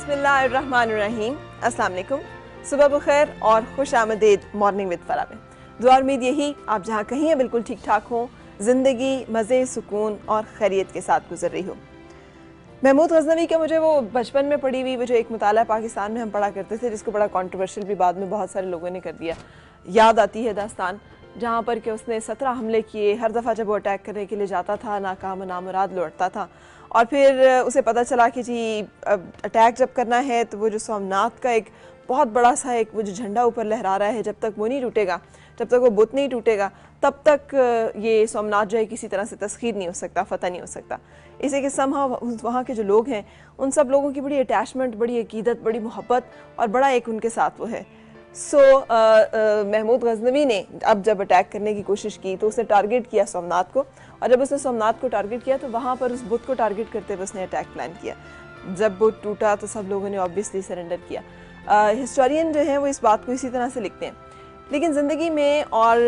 बिस्मिल्लाहिर्रहमानिर्रहीम। अस्सलाम वालेकुम, सुबह बखैर और खुश आमदीद मॉर्निंग विद फरा में। दुआ उम्मीद यही आप जहाँ कहीं हैं बिल्कुल ठीक ठाक हों, ज़िंदगी मज़े सुकून और खैरियत के साथ गुजर रही हो। महमूद गज़नवी का मुझे वो बचपन में पढ़ी हुई वो जो एक मुताला पाकिस्तान में हम पढ़ा करते थे, जिसको बड़ा कंट्रोवर्शियल भी बाद में बहुत सारे लोगों ने कर दिया, याद आती है दास्तान, जहाँ पर कि उसने 17 हमले किए। हर दफ़ा जब वो अटैक करने के लिए जाता था नाकाम नामुराद लौटता था, और फिर उसे पता चला कि जी अटैक जब करना है तो वो जो सोमनाथ का एक बहुत बड़ा सा एक वो जो झंडा ऊपर लहरा रहा है, जब तक वो नहीं टूटेगा, जब तक वो बुत नहीं टूटेगा, तब तक ये सोमनाथ जो है किसी तरह से तस्खीर नहीं हो सकता, फ़तह नहीं हो सकता। इसे कि वहाँ के जो लोग हैं उन सब लोगों की बड़ी अटैचमेंट, बड़ी अकीदत, बड़ी मोहब्बत और बड़ा एक उनके साथ वो है। महमूद गज़नवी ने अब जब अटैक करने की कोशिश की तो उसने टारगेट किया सोमनाथ को, और जब उसने सोमनाथ को टारगेट किया तो वहाँ पर उस बुत को टारगेट करते हुए उसने अटैक प्लान किया। जब बुत टूटा तो सब लोगों ने ऑब्वियसली सरेंडर किया। हिस्टोरियन जो हैं वो इस बात को इसी तरह से लिखते हैं। लेकिन ज़िंदगी में और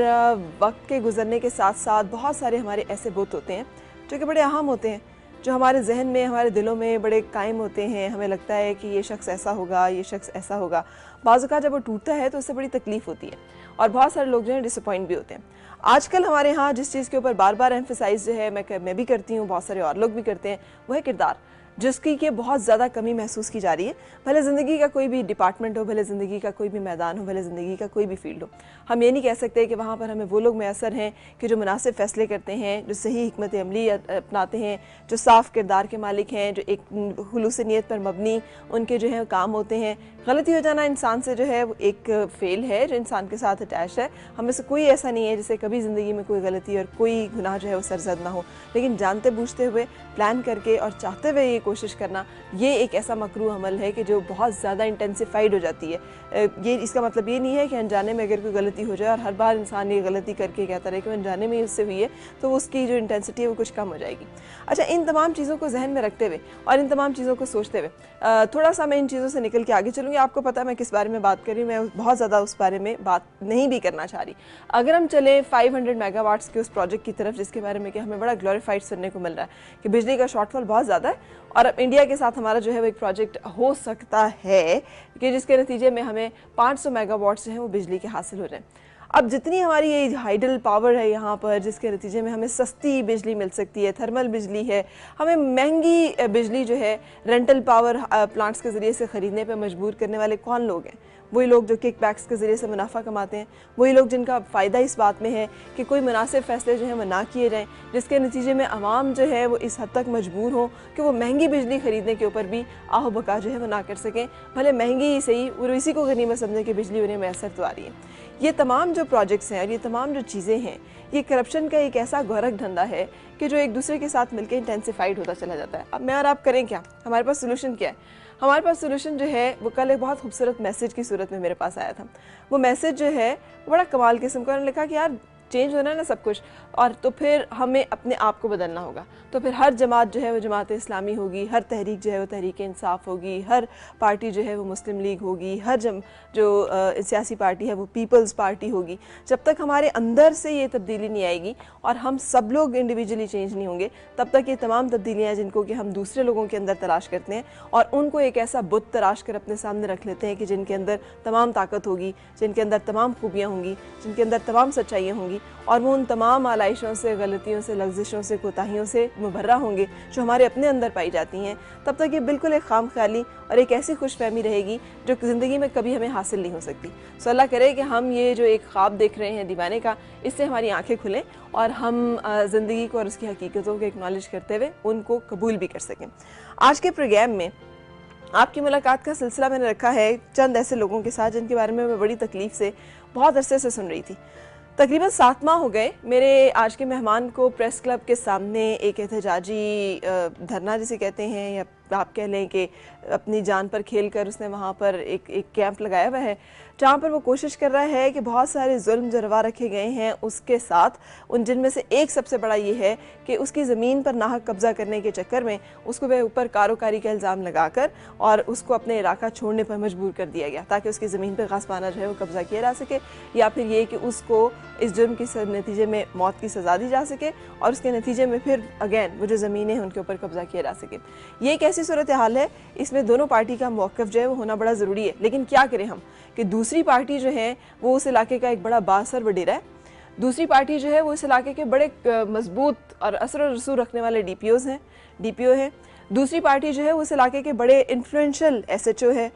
वक्त के गुजरने के साथ साथ बहुत सारे हमारे ऐसे बुत होते हैं जो कि बड़े अहम होते हैं, जो हमारे जहन में, हमारे दिलों में बड़े कायम होते हैं। हमें लगता है कि ये शख्स ऐसा होगा, ये शख्स ऐसा होगा। बाज़ जब वो टूटता है तो उससे बड़ी तकलीफ़ होती है और बहुत सारे लोग जो हैं डिसअपॉइंट भी होते हैं। आजकल हमारे यहाँ जिस चीज़ के ऊपर बार बार एम्फेसाइज जो है मैं भी करती हूँ, बहुत सारे और लोग भी करते हैं, वो है किरदार, जिसकी कि बहुत ज़्यादा कमी महसूस की जा रही है। भले ज़िंदगी का कोई भी डिपार्टमेंट हो, भले ज़िंदगी का कोई भी मैदान हो, भले ज़िंदगी का कोई भी फील्ड हो, हम ये नहीं कह सकते कि वहाँ पर हमें वो लोग मैसर हैं कि जो मुनासिब फ़ैसले करते हैं, जो सही हिकमत अमली अपनाते हैं, जो साफ़ किरदार के मालिक हैं, जो एक खुलूस नीयत पर मबनी उनके जो है काम होते हैं। गलती हो जाना इंसान से जो है वो एक फ़ेल है जो इंसान के साथ अटैच है। हमें से कोई ऐसा नहीं है जिसे कभी ज़िंदगी में कोई गलती और कोई गुनाह जो है वो सरजद ना हो, लेकिन जानते बूझते हुए, प्लान करके और चाहते हुए ये कोशिश करना, ये एक ऐसा मकरूह अमल है कि जो बहुत ज़्यादा इंटेंसिफाइड हो जाती है। ये इसका मतलब ये नहीं है कि अनजाने में अगर कोई गलती हो जाए और हर बार इंसान ये गलती करके कहता रहे कि अनजाने में उससे हुई है, तो उसकी जो इंटेंसिटी है वो कुछ कम हो जाएगी। अच्छा, इन तमाम चीज़ों को जहन में रखते हुए और इन तमाम चीज़ों को सोचते हुए थोड़ा सा मैं इन चीज़ों से निकल के आगे चलूँगी। आपको पता है मैं किस बारे में बात कर रही हूँ, मैं बहुत ज़्यादा उस बारे में बात नहीं भी करना चाह रही। अगर हम चले 500 मेगावाट्स के उस प्रोजेक्ट की तरफ, जिसके बारे में कि हमें बड़ा ग्लोरीफाइड सुनने को मिल रहा है कि बिजली का शॉर्टफॉल बहुत ज़्यादा है, और अब इंडिया के साथ हमारा जो है वो एक प्रोजेक्ट हो सकता है कि जिसके नतीजे में हमें 500 मेगावाट जो है वो बिजली के हासिल हो जाए। अब जितनी हमारी ये हाइडल पावर है यहाँ पर, जिसके नतीजे में हमें सस्ती बिजली मिल सकती है, थर्मल बिजली है, हमें महंगी बिजली जो है रेंटल पावर प्लांट्स के ज़रिए से ख़रीदने पर मजबूर करने वाले कौन लोग हैं? वही लोग जो किक बैक्स के ज़रिए से मुनाफा कमाते हैं, वही लोग जिनका फ़ायदा इस बात में है कि कोई मुनासिब फ़ैसले जो हैं वो ना किए जाएँ, जिसके नतीजे में आवाम जो है वो इस हद तक मजबूर हो कि वो महंगी बिजली ख़रीदने के ऊपर भी आहो बका जो है वो ना कर सकें। भले महंगी ही सही, और इसी को गनीमत समझने की बिजली उन्हें मैसर तो आ रही है। ये तमाम जो प्रोजेक्ट्स हैं और ये तमाम जो चीज़ें हैं, ये करप्शन का एक ऐसा गौरक धंधा है कि जो एक दूसरे के साथ मिलकर इंटेंसिफाइड होता चला जाता है। अब मैं और आप करें क्या? हमारे पास सोल्यूशन क्या है? हमारे पास सोल्यूशन जो है वो कल एक बहुत खूबसूरत मैसेज की सूरत में मेरे पास आया था। वो मैसेज जो है बड़ा कमाल किस्म का, उन्होंने लिखा कि यार चेंज होना है ना सब कुछ, और तो फिर हमें अपने आप को बदलना होगा। तो फिर हर जमात जो है वो जमात इस्लामी होगी, हर तहरीक जो है वो तहरीक इंसाफ होगी, हर पार्टी जो है वो मुस्लिम लीग होगी, हर जो सियासी पार्टी है वो पीपल्स पार्टी होगी। जब तक हमारे अंदर से ये तब्दीली नहीं आएगी और हम सब लोग इंडिविजुअली चेंज नहीं होंगे, तब तक ये तमाम तब्दीलियाँ जिनको कि हम दूसरे लोगों के अंदर तलाश करते हैं और उनको एक ऐसा बुत तराश कर अपने सामने रख लेते हैं कि जिनके अंदर तमाम ताकत होगी, जिनके अंदर तमाम खूबियाँ होंगी, जिनके अंदर तमाम सच्चाइयाँ होंगी, और वो उन तमाम आलाइशों से, गलतियों से, लग्जिशों से, कोताहियों से मुबर्रा होंगे जो हमारे अपने अंदर पाई जाती हैं, तब तक ये बिल्कुल एक खाम ख्याली और एक ऐसी खुशफहमी रहेगी जो ज़िंदगी में कभी हमें हासिल नहीं हो सकती। सो अल्लाह करे कि हम ये जो एक ख्वाब देख रहे हैं दीवाने का, इससे हमारी आंखें खुलें और हम ज़िंदगी को और उसकी हकीकतों को एक्नॉलेज करते हुए उनको कबूल भी कर सकें। आज के प्रोग्राम में आपकी मुलाकात का सिलसिला मैंने रखा है चंद ऐसे लोगों के साथ जिनके बारे में मैं बड़ी तकलीफ़ से बहुत अरसे से सुन रही थी। तकरीबन 7 माह हो गए मेरे आज के मेहमान को प्रेस क्लब के सामने एक एहतजाजी धरना जिसे कहते हैं, या आप कह लें कि अपनी जान पर खेल कर उसने वहाँ पर एक कैंप लगाया हुआ है, जहाँ पर वो कोशिश कर रहा है कि बहुत सारे जुल्म जो रवा रखे गए हैं उसके साथ, उन जिनमें से एक सबसे बड़ा ये है कि उसकी ज़मीन पर नाहक कब्ज़ा करने के चक्कर में उसको वह ऊपर कारोकारी का इल्ज़ाम लगाकर और उसको अपने इलाका छोड़ने पर मजबूर कर दिया गया ताकि उसकी ज़मीन पर गास्बाना जो है वो कब्ज़ा किया जा सके, या फिर ये कि उसको इस जुर्म के नतीजे में मौत की सज़ा दी जा सके और उसके नतीजे में फिर अगेन वो जो ज़मीनें हैं उनके ऊपर कब्ज़ा किया जा सके। ये एक ऐसी सूरत हाल है, इसमें इसमें दोनों पार्टी का मौक़िफ़ जो है वो होना बड़ा ज़रूरी है। लेकिन क्या करें हम कि दूसरी पार्टी जो है वो उस इलाके का एक बड़ा बासर वडेरा है, दूसरी पार्टी जो है वो इस इलाके के बड़े मजबूत और असर और रसूख रखने वाले DPO हैं, दूसरी पार्टी जो है उस इलाके के बड़े इन्फ्लुएंशियल SHO है,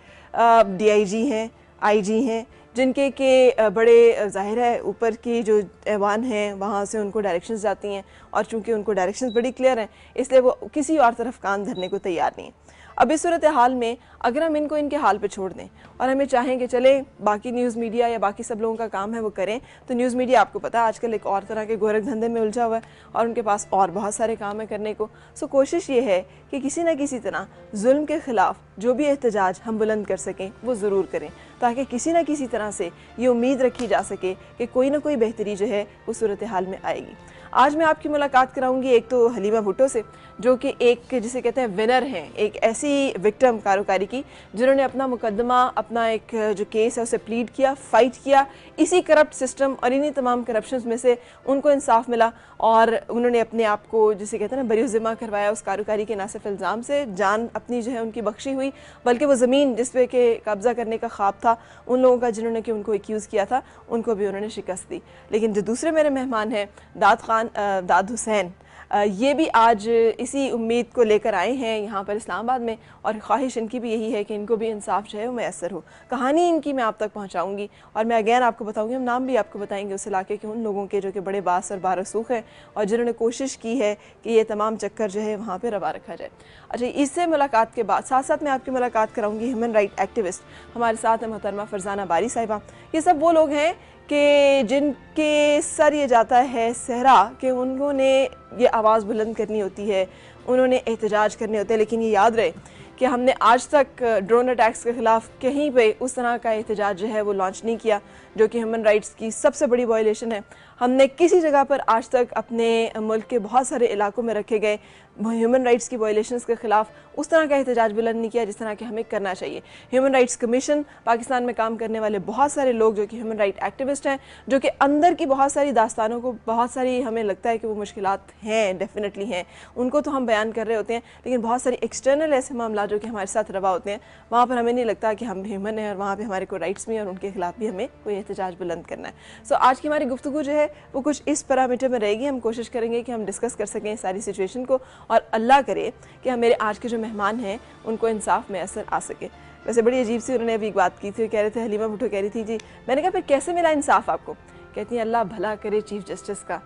DIG हैं, IG हैं, जिनके के बड़े ज़ाहिर है ऊपर की जो ऐवान हैं वहाँ से उनको डायरेक्शंस जाती हैं, और चूँकि उनको डायरेक्शंस बड़ी क्लियर हैं इसलिए वो किसी और तरफ कान धरने को तैयार नहीं है। अब इस सूरत हाल में अगर हम इनको इनके हाल पे छोड़ दें और हमें चाहें कि चले बाकी न्यूज़ मीडिया या बाकी सब लोगों का काम है वो करें, तो न्यूज़ मीडिया आपको पता है आजकल एक और तरह के गोरख धंधे में उलझा हुआ है और उनके पास और बहुत सारे काम है करने को। सो कोशिश ये है कि किसी न किसी तरह जुल्म के ख़िलाफ़ जो भी एहतजाज हम बुलंद कर सकें वो ज़रूर करें, ताकि किसी न किसी तरह से ये उम्मीद रखी जा सके कि कोई ना कोई बेहतरी जो है वो सूरत हाल में आएगी। आज मैं आपकी मुलाकात कराऊंगी एक तो हलीमा भुट्टो से, जो कि एक जिसे कहते हैं विनर हैं, एक ऐसी विक्टिम कारोकारी की जिन्होंने अपना मुकदमा, अपना एक जो केस है उसे प्लीड किया, फाइट किया, इसी करप्ट सिस्टम और इन्हीं तमाम करप्शंस में से उनको इंसाफ मिला और उन्होंने अपने आप को जिसे कहते हैं ना बरी ज़िम्मा करवाया उस कारोकारी के नासिफ इल्ज़ाम से। जान अपनी जो है उनकी बख्शी हुई, बल्कि वो ज़मीन जिस पे के कब्ज़ा करने का ख्वाब था उन लोगों का जिन्होंने कि उनको एक्यूज़ किया था उनको भी उन्होंने शिकस्त दी। लेकिन जो दूसरे मेरे मेहमान हैं दाद हुसैन, ये भी आज इसी उम्मीद को लेकर आए हैं यहाँ पर इस्लामाबाद में, और ख्वाहिश इनकी भी यही है कि इनको भी इंसाफ जो है वो मैसर हो। कहानी इनकी मैं आप तक पहुँचाऊँगी और मैं अगैन आपको बताऊँगी, हम नाम भी आपको बताएंगे उस इलाके के उन लोगों के जो कि बड़े बास और बारसूख हैं और जिन्होंने कोशिश की है कि ये तमाम चक्कर जो है वहाँ पर रवा रखा जाए। अच्छा, इससे मुलाकात के बाद साथ साथ मैं आपकी मुलाकात कराऊँगी ह्यूमन राइट एक्टिविस्ट, हमारे साथ है मोहतरमा फरजाना बारी साहिबा। ये सब वो लोग हैं कि जिनके सर ये जाता है सहरा कि उन्होंने ये आवाज़ बुलंद करनी होती है, उन्होंने एहतजाज करने होते हैं। लेकिन ये याद रहे कि हमने आज तक ड्रोन अटैक्स के ख़िलाफ़ कहीं पे उस तरह का एहतजाज जो है वो लॉन्च नहीं किया, जो कि ह्यूमन राइट्स की सबसे बड़ी वायलेशन है। हमने किसी जगह पर आज तक अपने मुल्क के बहुत सारे इलाकों में रखे गए ह्यूमन राइट्स की वायलेशंस के ख़िलाफ़ उस तरह का एहतजाज बुलंद नहीं किया जिस तरह के हमें करना चाहिए। ह्यूमन राइट्स कमीशन, पाकिस्तान में काम करने वाले बहुत सारे लोग जो कि ह्यूमन राइट एक्टिविस्ट हैं, जो कि अंदर की बहुत सारी दास्तानों को, बहुत सारी हमें लगता है कि वो मुश्किलात हैं, डेफिनेटली हैं, उनको तो हम बयान कर रहे होते हैं, लेकिन बहुत सारी एक्सटर्नल ऐसे मामला जो कि हमारे साथ रवा होते हैं वहाँ पर हमें नहीं लगता कि हम ह्यूमन हैं और वहाँ पर हमारे को राइट्स भी हैं और उनके खिलाफ भी हमें कोई एहतजाज बुलंद करना है। सो आज की हमारी गुफ्तगू जो है वो कुछ इस पैरामीटर में रहेगी। हम कोशिश करेंगे कि हम डिस्कस कर सकें सारी सिचुएशन को और अल्लाह करे कि मेरे आज के जो मेहमान हैं उनको इंसाफ में असर आ सके। वैसे बड़ी अजीब सी उन्होंने अभी एक बात की थी, कह रहे थे, हलीमा भुट्टो कह रही थी जी, मैंने कहा फिर कैसे मिला इंसाफ आपको? कहती हैं अल्लाह भला करे चीफ जस्टिस का,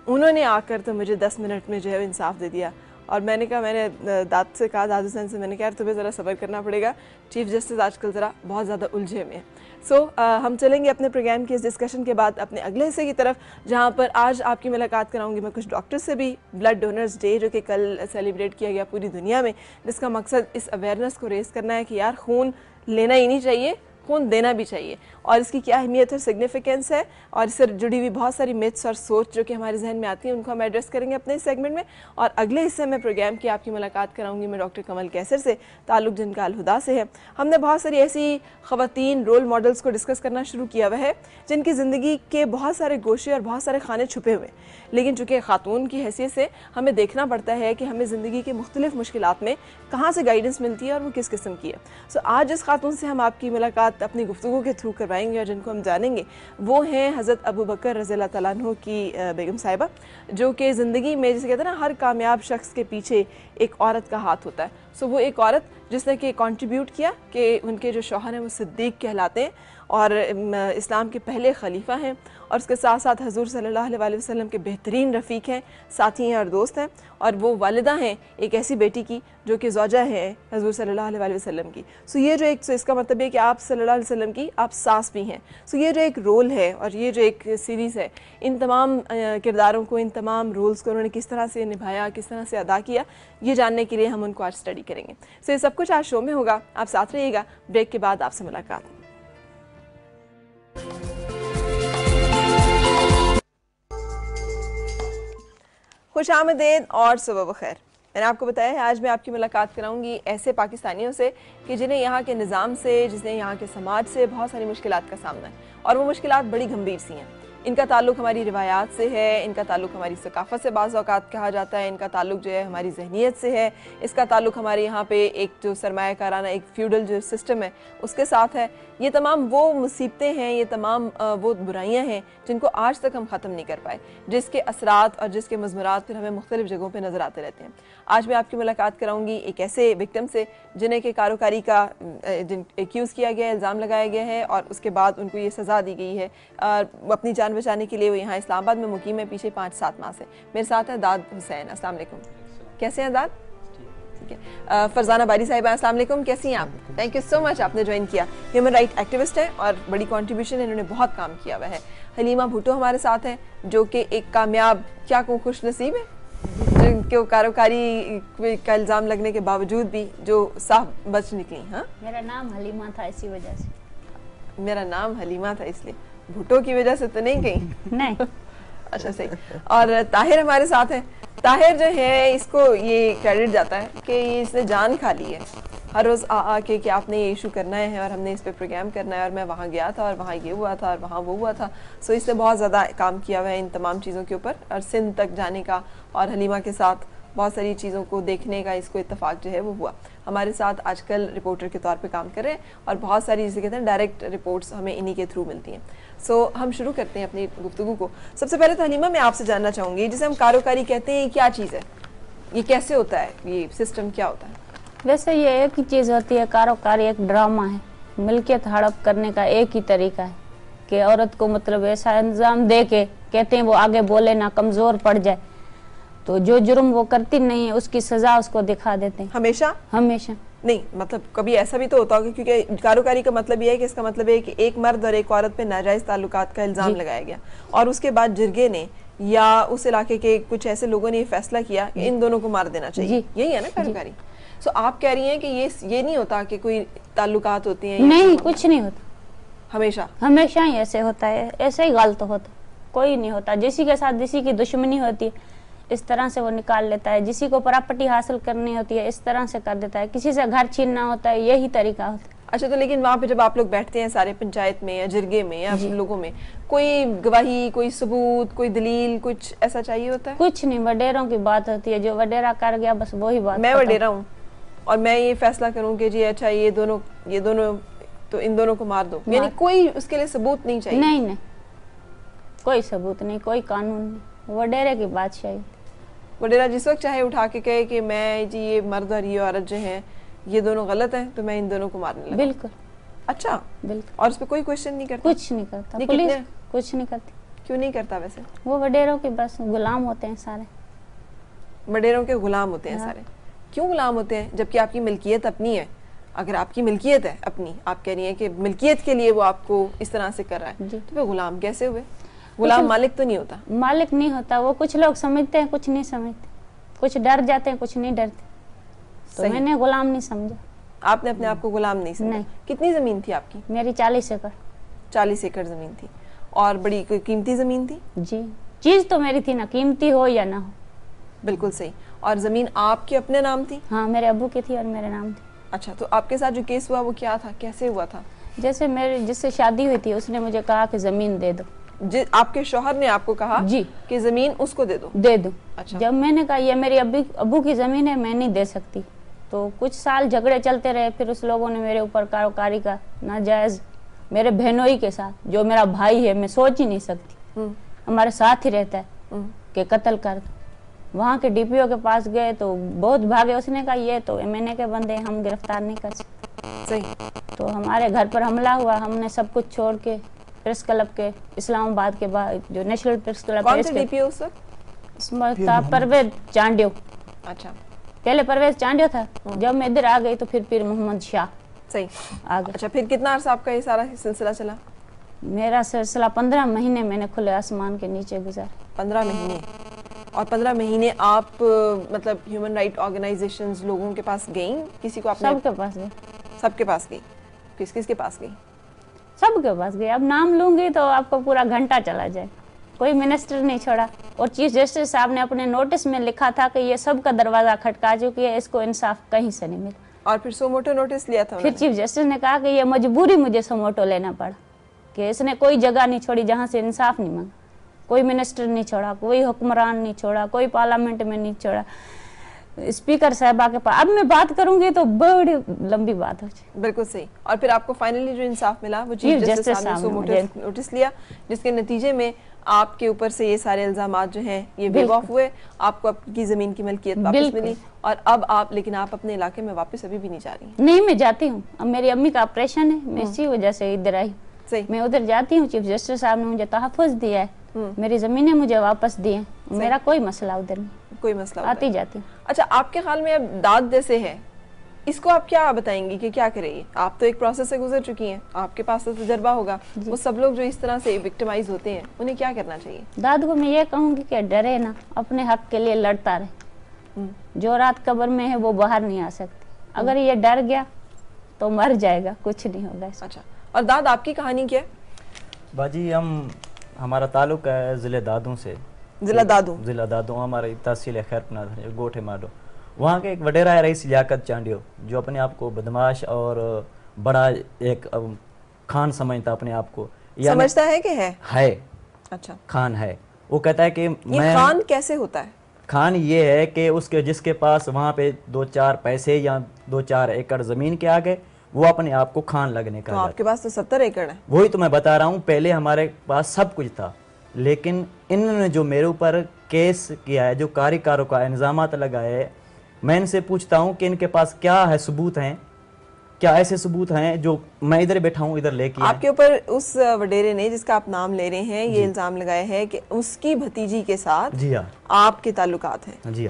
उन्होंने आकर तो मुझे 10 मिनट में जो है इंसाफ दे दिया। और मैंने कहा, मैंने दाद से कहा, दाद हुसैन से, मैंने कहा तुम्हें ज़रा सब्र करना पड़ेगा, चीफ जस्टिस आजकल ज़रा बहुत ज़्यादा उलझे में। सो हम चलेंगे अपने प्रोग्राम के इस डिस्कशन के बाद अपने अगले हिस्से की तरफ, जहाँ पर आज आपकी मुलाकात कराऊंगी मैं कुछ डॉक्टर्स से भी। ब्लड डोनर्स डे जो कि कल सेलिब्रेट किया गया पूरी दुनिया में, जिसका मकसद इस अवेयरनेस को रेज़ करना है कि यार खून लेना ही नहीं चाहिए, खून देना भी चाहिए, और इसकी क्या अहमियत और सिग्निफिकेंस है, और इससे जुड़ी हुई बहुत सारी मिथ्स और सोच जो कि हमारे जहन में आती हैं उनको हम एड्रेस करेंगे अपने इस सेगमेंट में। और अगले हिस्से में प्रोग्राम की आपकी मुलाकात कराऊंगी मैं डॉक्टर कमल कैसर से, ताल्लुक जिनका अल-हुदा से है। हमने बहुत सारी ऐसी ख़वातीन रोल मॉडल्स को डिस्कस करना शुरू किया हुआ है जिनकी ज़िंदगी के बहुत सारे गोशे और बहुत सारे खाने छुपे हुए, लेकिन चूँकि ख़ातून की हैसियत से हमें देखना पड़ता है कि हमें ज़िंदगी के मुख्तलिफ मुश्किलात में कहाँ से गाइडेंस मिलती है और वो किस किस्म की है। सो आज जिस खातून से हम आपकी मुलाकात अपनी गुफ्तगू के थ्रू करवाएंगे और जिनको हम जानेंगे वो हैं हज़रत अबू बकर रज़ी अल्लाह तआला अन्हु की बेगम साहिबा, जो कि ज़िंदगी में जिसे कहते हैं ना हर कामयाब शख्स के पीछे एक औरत का हाथ होता है। सो वो एक औरत जिसने कि कंट्रीब्यूट किया कि उनके जो शौहर हैं वो सिद्दीक़ कहलाते हैं और इस्लाम के पहले खलीफा हैं, और उसके साथ साथ हजूर सल्लल्लाहु अलैहि वसल्लम के बेहतरीन रफ़ीक हैं, साथी हैं और दोस्त हैं, और वो वालिदा हैं एक ऐसी बेटी की जो कि ज़ौजा है हजूर सल्लल्लाहु अलैहि वसल्लम की। सो ये जो एक, सो इसका मतलब है कि आप सल्लल्लाहु अलैहि वसल्लम की आप सास भी हैं। सो ये जो एक रोल है और ये जो एक सीरीज़ है, इन तमाम किरदारों को, इन तमाम रोल्स को उन्होंने किस तरह से निभाया, किस तरह से अदा किया, ये जानने के लिए हम उनको आज स्टडी करेंगे। सो ये सब कुछ आज शो में होगा, आप साथ रहिएगा। ब्रेक के बाद आपसे मुलाकात। खुश आमदीद और सुबह बखैर। मैंने आपको बताया है आज मैं आपकी मुलाकात कराऊंगी ऐसे पाकिस्तानियों से कि जिन्हें यहाँ के निज़ाम से, जिन्हें यहाँ के समाज से बहुत सारी मुश्किलात का सामना है, और वो मुश्किलात बड़ी गंभीर सी हैं। इनका ताल्लुक़ हमारी रिवायात से है, इनका ताल्लुक़ हमारी सकाफ़त से बाज़ औक़ात कहा जाता है, इनका ताल्लुक़ जो है हमारी जहनीत से है, इसका ताल्लुक़ हमारे यहाँ पे एक जो सरमायाकाराना एक फ्यूडल जो सिस्टम है उसके साथ है। ये तमाम वो मुसीबतें हैं, ये तमाम वो बुराइयाँ हैं जिनको आज तक हम ख़त्म नहीं कर पाए, जिसके असरात और जिसके मज़मुरात फिर हमें मुख्तलिफ़ जगहों पर नज़र आते रहते हैं। आज मैं आपकी मुलाकात कराऊँगी एक ऐसे विक्टिम से जिन्हें के कारोकारी का एक्यूज़ किया गया है, इल्ज़ाम लगाया गया है और उसके बाद उनको ये सज़ा दी गई है। अपनी जान बचाने के लिए वो यहाँ इस्लामाबाद में मुकीम है पीछे 5-7 माह से। मेरे साथ है दाद हुसैन। अस्सलाम वालेकुम। कैसे हैं दाद? ठीक है। फरजाना बारी साहिबा, अस्सलाम वालेकुम, कैसी हैं आप? थैंक यू सो मच, आपने ज्वाइन किया। ह्यूमन राइट एक्टिविस्ट है और बड़ी कंट्रीब्यूशन है, इन्होंने बहुत काम किया हुआ है। हलीमा भुट्टो हमारे साथ हैं जो कि एक कामयाब, क्या कहूँ, खुश नसीब है, जिनको कारोकारी का इल्ज़ाम लगने के बावजूद भी जो साफ बच निकली। हाँ, मेरा नाम हलीमा था इसी वजह से। मेरा नाम हलीमा था इसलिए, भुट्टो की वजह से तो नहीं कहीं? नहीं। अच्छा, सही। और ताहिर हमारे साथ है। ताहिर जो है इसको ये क्रेडिट जाता है कि इसने जान खा ली है हर रोज़ आ के कि आपने ये इशू करना है और हमने इस पर प्रोग्राम करना है और मैं वहाँ गया था और वहाँ ये हुआ था और वहाँ वो हुआ था। सो इसने बहुत ज़्यादा काम किया हुआ है इन तमाम चीज़ों के ऊपर और सिंध तक जाने का और हलीमा के साथ बहुत सारी चीज़ों को देखने का इसको इत्तेफाक जो है वो हुआ। हमारे साथ आजकल रिपोर्टर के तौर पे काम कर रहे हैं और बहुत सारी जिसे कहते हैं डायरेक्ट रिपोर्ट्स हमें इन्हीं के थ्रू मिलती हैं। सो हम शुरू करते हैं अपनी गुफ्तगू को। सबसे पहले तो हलीमा मैं आपसे जानना चाहूँगी, जिसे हम कारोकारी कहते हैं, ये क्या चीज़ है, ये कैसे होता है, ये सिस्टम क्या होता है? वैसे ये एक ही चीज़ होती है, कारोकारी एक ड्रामा है। मिल्कियत हड़प करने का एक ही तरीका है कि औरत को मतलब ऐसा इंतजाम दे के कहते हैं वो आगे बोले ना, कमज़ोर पड़ जाए, तो जो जुर्म वो करती नहीं है उसकी सजा उसको दिखा देते हैं। हमेशा? हमेशा नहीं, मतलब कभी ऐसा भी तो होता होगा, क्योंकि कारोकारी का मतलब ये है कि इसका मतलब है कि एक मर्द और एक औरत पे नाजायज़ ताल्लुकात का इल्ज़ाम लगाया गया और उसके बाद जिरगे ने या उस इलाके के कुछ ऐसे लोगों ने ये फैसला किया कि इन दोनों को मार देना चाहिए। यही है ना कारोकारी? सो आप कह रही हैं कि ये नहीं होता कि कोई ताल्लुकात होती हैं? नहीं, कुछ नहीं होता, हमेशा हमेशा ही ऐसे होता है, ऐसे ही गलत होता, कोई नहीं होता। जिसी के साथ जिसी की दुश्मनी होती है इस तरह से वो निकाल लेता है, जिसी को प्रॉपर्टी हासिल करनी होती है इस तरह से कर देता है, किसी से घर छीनना होता है यही तरीका होता है। अच्छा, तो लेकिन वहाँ पे जब आप लोग बैठते हैं सारे पंचायत में या जिरगे में या लोगों में, कोई गवाही, कोई सबूत, कोई दलील, कुछ ऐसा चाहिए होता है? कुछ नहीं, वडेरों की बात होती है, जो वडेरा कर गया बस वही बात। मैं वडेरा हूँ और मैं ये फैसला करूँ कि जी अच्छा ये दोनों तो इन दोनों को मार दो, यानी कोई उसके लिए सबूत नहीं चाहिए? नहीं नहीं, कोई सबूत नहीं, कोई कानून नहीं, वडेरे की बादशाही। वडेरा जिस वक्त चाहे उठा के कहे कि मैं जी ये मर्द और ये औरत जो है ये दोनों गलत हैं तो मैं इन दोनों को मारने लगा। बिल्कुल। अच्छा, बिल्कुल। और उस पर कोई क्वेश्चन नहीं करता? कुछ नहीं करता, पुलिस कुछ नहीं करती। क्यों नहीं करता? वैसे वो वडेरों के बस गुलाम होते हैं सारे, वडेरों के गुलाम होते हैं सारे। क्यों गुलाम होते हैं जबकि आपकी मिल्कियत अपनी है? अगर आपकी मिल्कियत है अपनी, आप कह रही हैं कि मिल्कियत के लिए वो आपको इस तरह से कर रहा है, तो वो गुलाम कैसे हुए? गुलाम मालिक तो नहीं होता? मालिक नहीं होता, वो कुछ लोग समझते हैं, कुछ नहीं समझते, कुछ डर जाते हैं, कुछ नहीं डरते, तो मैंने गुलाम नहीं समझा। आपने अपने आप को गुलाम नहीं समझा? कितनी जमीन थी आपकी? मेरी 40 एकड़। 40 एकड़ जमीन थी और बड़ी कोई कीमती जमीन थी? जी, चीज तो मेरी थी ना, कीमती हो या ना हो। बिल्कुल सही। और जमीन आपके अपने नाम थी? हाँ, मेरे अब्बू की थी और मेरे नाम थी। अच्छा, तो आपके साथ जो केस हुआ वो क्या था, कैसे हुआ था? जैसे मेरे जिससे शादी हुई थी उसने मुझे कहा कि जमीन दे दो। आपके शौहर ने आपको कहा जी कि जमीन उसको दे दो? दे दो। अच्छा। जब मैंने कहा ये मेरी अब्बू की जमीन है, मैं नहीं दे सकती, तो कुछ साल झगड़े चलते रहे। फिर उस लोगों ने मेरे ऊपर कारोकारी का नाजायज, मेरे बहनोई के साथ, जो मेरा भाई है, मैं सोच ही नहीं सकती, हमारे साथ ही रहता है, कि कत्ल कर दो। वहाँ के डीपीओ के पास गए तो बहुत भागे, उसने कहा ये तो एमएनए के बंदे, हम गिरफ्तार नहीं कर सकते। सही। तो हमारे घर पर हमला हुआ, हमने सब कुछ छोड़ के प्रेस क्लब के, इस्लामाबाद के बाद जो नेशनल प्रेस क्लब, कौन से डीपीओ सर? परवेज चांडियो। अच्छा, पहले परवेज चांडियो था, जब मैं इधर आ गई तो फिर पीर मोहम्मद शाह। सही, आ गए। अच्छा, फिर कितना अर्सा आपका ये सारा सिलसिला चला? मेरा सिलसिला 15 महीने मैंने खुले आसमान के नीचे गुजारे। 15 महीने? और 15 महीने आप मतलब ह्यूमन राइट ऑर्गेनाइजेशंस लोगों के पास गई? किसी को आपने? सबके पास गई। सबके पास गई? किस किस के पास गई? सबके पास गई। अब नाम लूंगी तो आपको पूरा घंटा चला जाए। कोई मिनिस्टर नहीं छोड़ा, और चीफ जस्टिस साहब ने अपने नोटिस में लिखा था कि ये सबका दरवाजा खटका चुकी है, इसको इंसाफ कहीं से नहीं मिला। और फिर सोमोटो नोटिस लिया था? फिर चीफ जस्टिस ने कहा कि ये मजबूरी मुझे सोमोटो लेना पड़ा, कि इसने कोई जगह नहीं छोड़ी जहाँ से इंसाफ नहीं मांगा, कोई मिनिस्टर नहीं छोड़ा, कोई हुक्मरान नहीं छोड़ा, कोई पार्लियामेंट में नहीं छोड़ा, स्पीकर साहबा के पास। अब मैं बात करूंगी तो बड़ी लंबी बात हो जाए। बिल्कुल सही। और फिर आपको फाइनली जो इंसाफ मिला वो चीफ जस्टिस साहब ने नोटिस लिया, जिसके नतीजे में आपके ऊपर से ये सारे इल्जामात जो हैं ये वेव ऑफ हुए, आपको आपकी जमीन की मलकियत वापस मिली और अब आप, लेकिन आप अपने इलाके में वापस अभी भी नहीं जा रही? नहीं, मैं जाती हूँ। अब मेरी अम्मी का ऑपरेशन है, मैं इसी वजह से इधर आई। सही। मैं उधर जाती हूँ, चीफ जस्टिस साहब ने मुझे तहफ़्फ़ुज़ दिया है, मेरी जमीनें मुझे वापस दी हैं, मेरा कोई मसला उधर नहीं, कोई मसला आती जाती। अच्छा, आपके ख्याल में अब दाद जैसे है, इसको आप क्या बताएंगी कि क्या करेंगी? आप तो एक प्रोसेस से गुजर चुकी हैं, आपके पास तो तजर्बा होगा। वो सब लोग जो इस तरह से विक्टिमाइज होते हैं उन्हें क्या करना चाहिए? दाद को मैं ये कहूँगी कि डरे ना, अपने हक के लिए लड़ता रहे। जो रात कब्र में है वो बाहर नहीं आ सकती, अगर ये डर गया तो मर जाएगा, कुछ नहीं होगा इसको। अच्छा, और दाद आपकी कहानी क्या है? बाजी हमारा ताल्लुक है ज़िले दादू से। ज़िला दादू हमारी तहसील है खैरपना, गोठे माडो। वहाँ के एक वडेरा है रईस लियाकत चांडियो, जो अपने आप को बदमाश और बड़ा एक खान समझता अपने आप को। समझता है कि है? अच्छा, खान है। वो कहता है कि मैं खान कैसे होता है? खान ये है कि उसके जिसके पास वहाँ पे 2-4 पैसे या 2-4 एकड़ जमीन के आगे, वो अपने आप को खान लगने का। तो आपके पास तो 70 एकड़ है। वही तो मैं बता रहा हूँ, पहले हमारे पास सब कुछ था, लेकिन इन्होंने जो मेरे ऊपर केस किया है, जो कारीकारों का इल्जामात लगाए है, मैं इनसे पूछता हूँ कि इनके पास क्या है, सबूत हैं क्या? ऐसे सबूत हैं जो मैं इधर बैठा हूँ इधर लेके आपके ऊपर उस वडेरे ने, जिसका आप नाम ले रहे हैं, ये इल्जाम लगाए हैं कि उसकी भतीजी के साथ जी हाँ आपके ताल्लुकात हैं? जी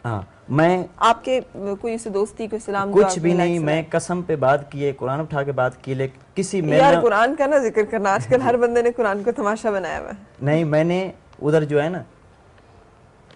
हाँ। मैं आपके कोई से दोस्ती को सलाम कुछ भी नहीं, मैं कसम पे बात की है, कुरान उठा के बात की, लेकिन किसी में यार कुरान का ना जिक्र करना, आजकल हर बंदे ने कुरान को तमाशा बनाया हुआ है। नहीं, मैंने उधर जो है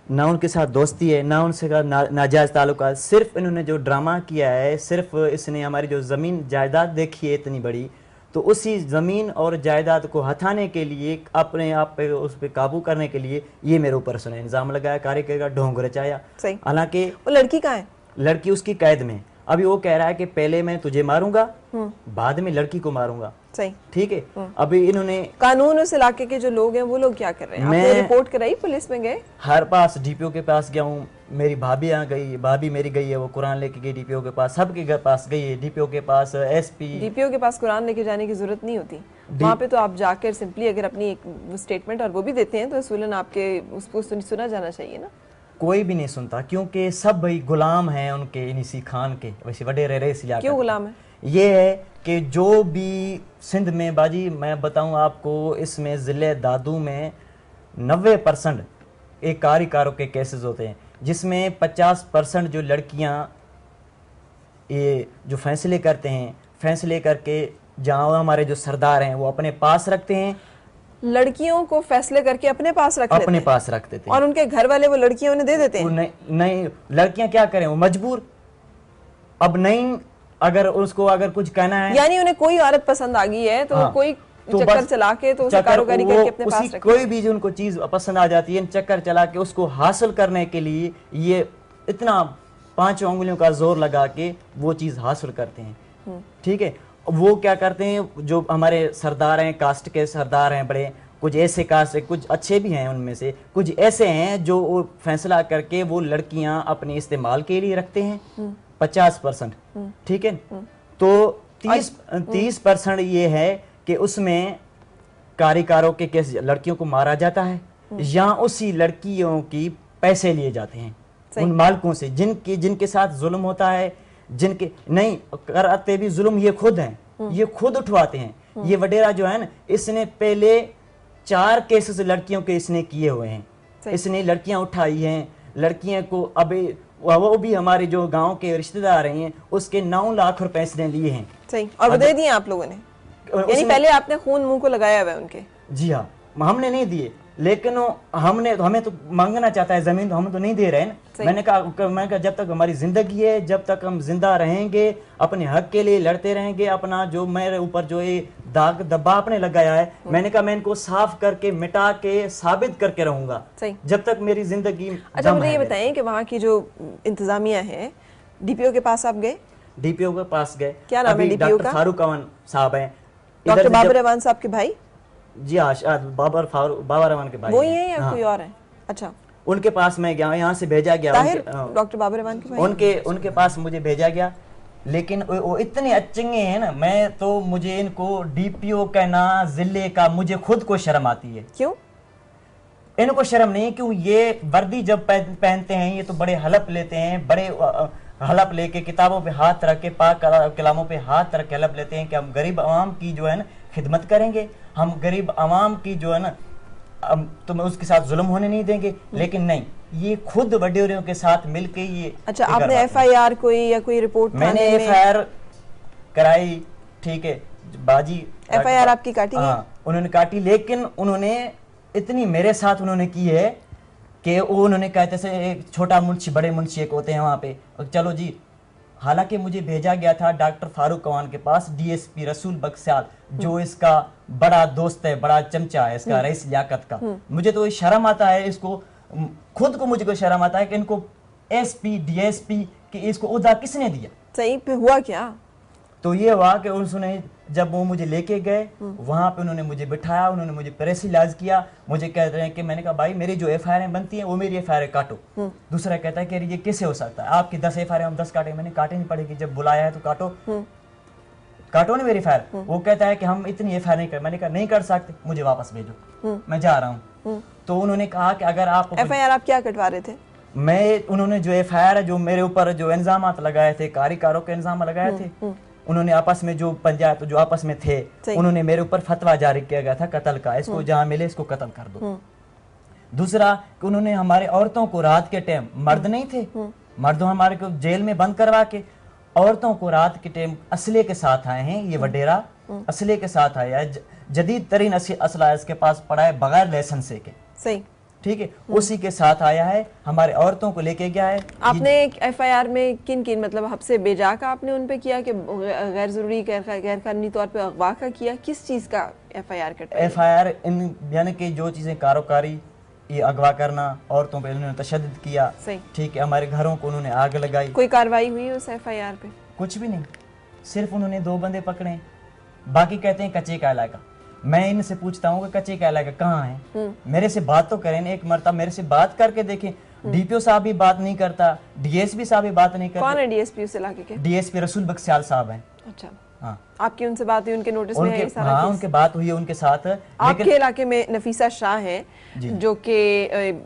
ना उनके साथ दोस्ती है, ना उनसे का नाजायज ताल्लुका। सिर्फ इन्होंने जो ड्रामा किया है, सिर्फ इसने हमारी जो ज़मीन जायदाद देखी है इतनी बड़ी, तो उसी ज़मीन और जायदाद को हटाने के लिए, अपने आप पे उस पर काबू करने के लिए ये मेरे ऊपर सुने इल्ज़ाम लगाया, कारीगर का ढोंग रचाया। हालांकि वो लड़की कहाँ है? लड़की उसकी कैद में। अभी वो कह रहा है कि पहले मैं तुझे मारूंगा, बाद में लड़की को मारूंगा। सही, ठीक है। अभी इन्होंने कानून उस इलाके के जो लोग हैं वो लोग क्या कर रहे हैं? आपने रिपोर्ट कराई? पुलिस में गए? हर पास डीपीओ के पास गया हूँ, मेरी भाभी यहाँ गई, भाभी मेरी गई है, वो कुरान लेके गई डीपीओ के पास, सबके पास गई है, डीपीओ के पास, एसपी। डीपीओ के पास कुरान लेके जाने की जरूरत नहीं होती, वहाँ पे तो आप जाकर सिंपली अगर अपनी एक स्टेटमेंट और वो भी देते हैं तो रसूलन आपके उसको सुना जाना चाहिए ना। कोई भी नहीं सुनता, क्योंकि सब भाई गुलाम हैं उनके, इसी खान के। वैसे वडेरे रहे सिला क्यों गुलाम है? ये है कि जो भी सिंध में, बाजी मैं बताऊं आपको, इसमें ज़िले दादू में 90% एक कारीकारों के केसेस होते हैं, जिसमें 50% जो लड़कियां ये जो फैसले करते हैं, फैसले करके जहाँ हमारे जो सरदार हैं वो अपने पास रखते हैं, लड़कियों को फैसले करके अपने पास रख देते हैं, और उनके घर वाले वो लड़कियां उन्हें दे देते हैं। नहीं, लड़कियां क्या करें, वो मजबूर। अब नहीं, अगर उसको अगर कुछ कहना है, यानी उन्हें कोई औरत पसंद आ गई है तो कोई चक्कर चला के तो उसे कारोबारी करके अपने पास रखते हैं। कोई भी जो उनको चीज पसंद आ जाती है, चक्कर चला के उसको हासिल करने के लिए ये इतना 5 उंगलियों का जोर लगा के वो चीज हासिल करते हैं। ठीक है। वो क्या करते हैं, जो हमारे सरदार हैं, कास्ट के सरदार हैं बड़े, कुछ ऐसे कास्ट, कुछ अच्छे भी हैं, उनमें से कुछ ऐसे हैं जो वो फैसला करके वो लड़कियां अपने इस्तेमाल के लिए रखते हैं 50%। ठीक है। तो 30% ये है कि उसमें कारीकारों के केस लड़कियों को मारा जाता है, या उसी लड़कियों की पैसे लिए जाते हैं उन मालिकों से जिनके साथ जुल्म होता है, जिनके नहीं कराते भी जुल्म ये खुद हैं, ये खुद उठवाते हैं। ये वडेरा जो है ना, इसने पहले 4 केसेस लड़कियों के इसने किए हुए हैं, इसने लड़कियां उठाई हैं, लड़कियों को अभी वो भी हमारे जो गांव के रिश्तेदार हैं उसके 9 लाख रुपए इसने लिए हैं। सही, और दे दिए आप लोगों ने? यानी पहले आपने खून मुंह को लगाया हुआ है उनके? जी हाँ, हमने नहीं दिए, लेकिन हमें तो मांगना चाहता है जमीन, तो हम तो नहीं दे रहे हैं ना। मैंने कहा जब तक हमारी जिंदगी है, जब तक हम जिंदा रहेंगे, अपने हक के लिए लड़ते रहेंगे। अपना जो मेरे ऊपर जो ये दाग धब्बा आपने लगाया है, मैंने कहा मैं इनको साफ करके मिटा के साबित करके रहूंगा जब तक मेरी जिंदगी। अच्छा, मुझे ये बताएं कि वहाँ की जो इंतजामिया है, डीपीओ के पास आप गए? डीपीओ के पास गए। क्या नाम है डीपीओ का? फारूक अवन साहब हैं, डॉक्टर बाबर रहमान साहब के भाई? जी हाँ, बाबर रहमान के भाई वो ही है या हाँ। कोई और है? अच्छा, उनके पास मैं गया, यहाँ से भेजा गया, डॉक्टर बाबर रहमान के भाई उनके पास मुझे भेजा गया, लेकिन वो इतने अचंगे हैं ना, मैं तो मुझे इनको डीपीओ कहना जिले का, मुझे खुद को शर्म आती है। क्यों? इनको शर्म नहीं, क्यों? ये वर्दी जब पहनते हैं ये तो बड़े हलफ लेते हैं, बड़े हलफ लेके किताबों पे हाथ रख के, पाक कलामों पे हाथ रख के हलफ लेते हैं कि हम गरीब आवाम की जो है ना खिदमत करेंगे, हम गरीब आवाम की जो है ना तो उसके साथ जुल्म होने नहीं देंगे। लेकिन नहीं, ये खुद वडेरियों के साथ मिलके ये। अच्छा, आपने एफआईआर कोई या कोई रिपोर्ट? मैंने एफआईआर कराई, ठीक है बाजी, एफआईआर आपकी काटी? हाँ, उन्होंने काटी, लेकिन उन्होंने इतनी मेरे साथ उन्होंने की है कि वो उन्होंने कहते से एक छोटा मुंशी बड़े मुंशी एक होते हैं वहाँ पे, चलो जी। हालांकि मुझे भेजा गया था डॉक्टर फारूक कवान के पास, डीएसपी रसूल बख्सियाल, जो इसका बड़ा दोस्त है, बड़ा चमचा है इसका, रईस लियाकत का। मुझे तो शर्म आता है इसको, खुद को मुझे को शर्म आता है कि इनको एसपी डीएसपी कि इसको ओहदा किसने दिया। सही पे हुआ क्या? तो ये हुआ कि उन्होंने जब वो मुझे लेके गए वहां पे उन्होंने मुझे बिठाया, उन्होंने मुझे प्रेस इलाज किया, मुझे कह रहे हैं कि मैंने कहा भाई मेरी जो एफआईआर बनती है वो मेरी एफआईआर काटो। दूसरा कहता है कि ये कैसे हो सकता है, आपकी 10 एफआईआर हम 10 काटेंगे। मैंने काटे नहीं पड़ेगी, जब बुलाया है तो काटो, काटो ना मेरी एफआईआर। वो कहता है कि हम इतनी एफआईआर नहीं कर, मैंने कहा नहीं कर सकते, मुझे वापस भेजो, मैं जा रहा हूँ। तो उन्होंने कहा कि अगर आप एफआईआर आप क्या कटवा रहे थे? उन्होंने जो एफआईआर जो मेरे ऊपर जो इल्जाम लगाए थे, कारों के इल्जाम लगाए थे, उन्होंने आपस में जो पंचायत जो आपस में थे, उन्होंने मेरे ऊपर फतवा जारी किया गया था कत्ल का, इसको जहां मिले इसको कत्ल कर दो। दूसरा कि उन्होंने हमारे औरतों को रात के टाइम, मर्द नहीं थे, मर्दों हमारे को जेल में बंद करवा के औरतों को रात के टाइम असले के साथ आए हैं। ये वडेरा असले के साथ आया है, जदीद तरीन असला इसके पास पड़ा है बगैर लाइसेंस के। सही, ठीक है, उसी के साथ आया है, हमारे औरतों को लेके गया है। आपने एफआईआर में किन मतलब हब्से बेजा का आपने उन पे किया कि गैर जरूरी गैर कानूनी तौर पे अगवा का किया? किस चीज का एफआईआर कटा? एफआईआर इन यानी कि जो चीजें कारोकारी, ये अगवा करना, औरतों पे उन्होंने तशद्दुद किया, ठीक है, हमारे घरों को उन्होंने आग लगाई। कोई कार्रवाई हुई उस एफआईआर पे? कुछ भी नहीं, सिर्फ उन्होंने 2 बंदे पकड़े, बाकी कहते हैं कच्चे का इलाका। मैं इनसे पूछता हूँ कि कच्चे का इलाका कहाँ है? मेरे से बात तो करें, एक मरतबा मेरे से बात करके देखें। डीपीओ साहब भी बात नहीं करता, डीएसपी साहब भी बात नहीं करता। कौन है डीएसपी उस इलाके के? डीएसपी रसूल बख्सियाल साहब हैं। अच्छा, हाँ, आपकी उनसे बात हुई? उनके नोटिस में है ये सारा? हाँ, उनके बात हुई है उनके साथ। आपके इलाके में नफीसा शाह है जो कि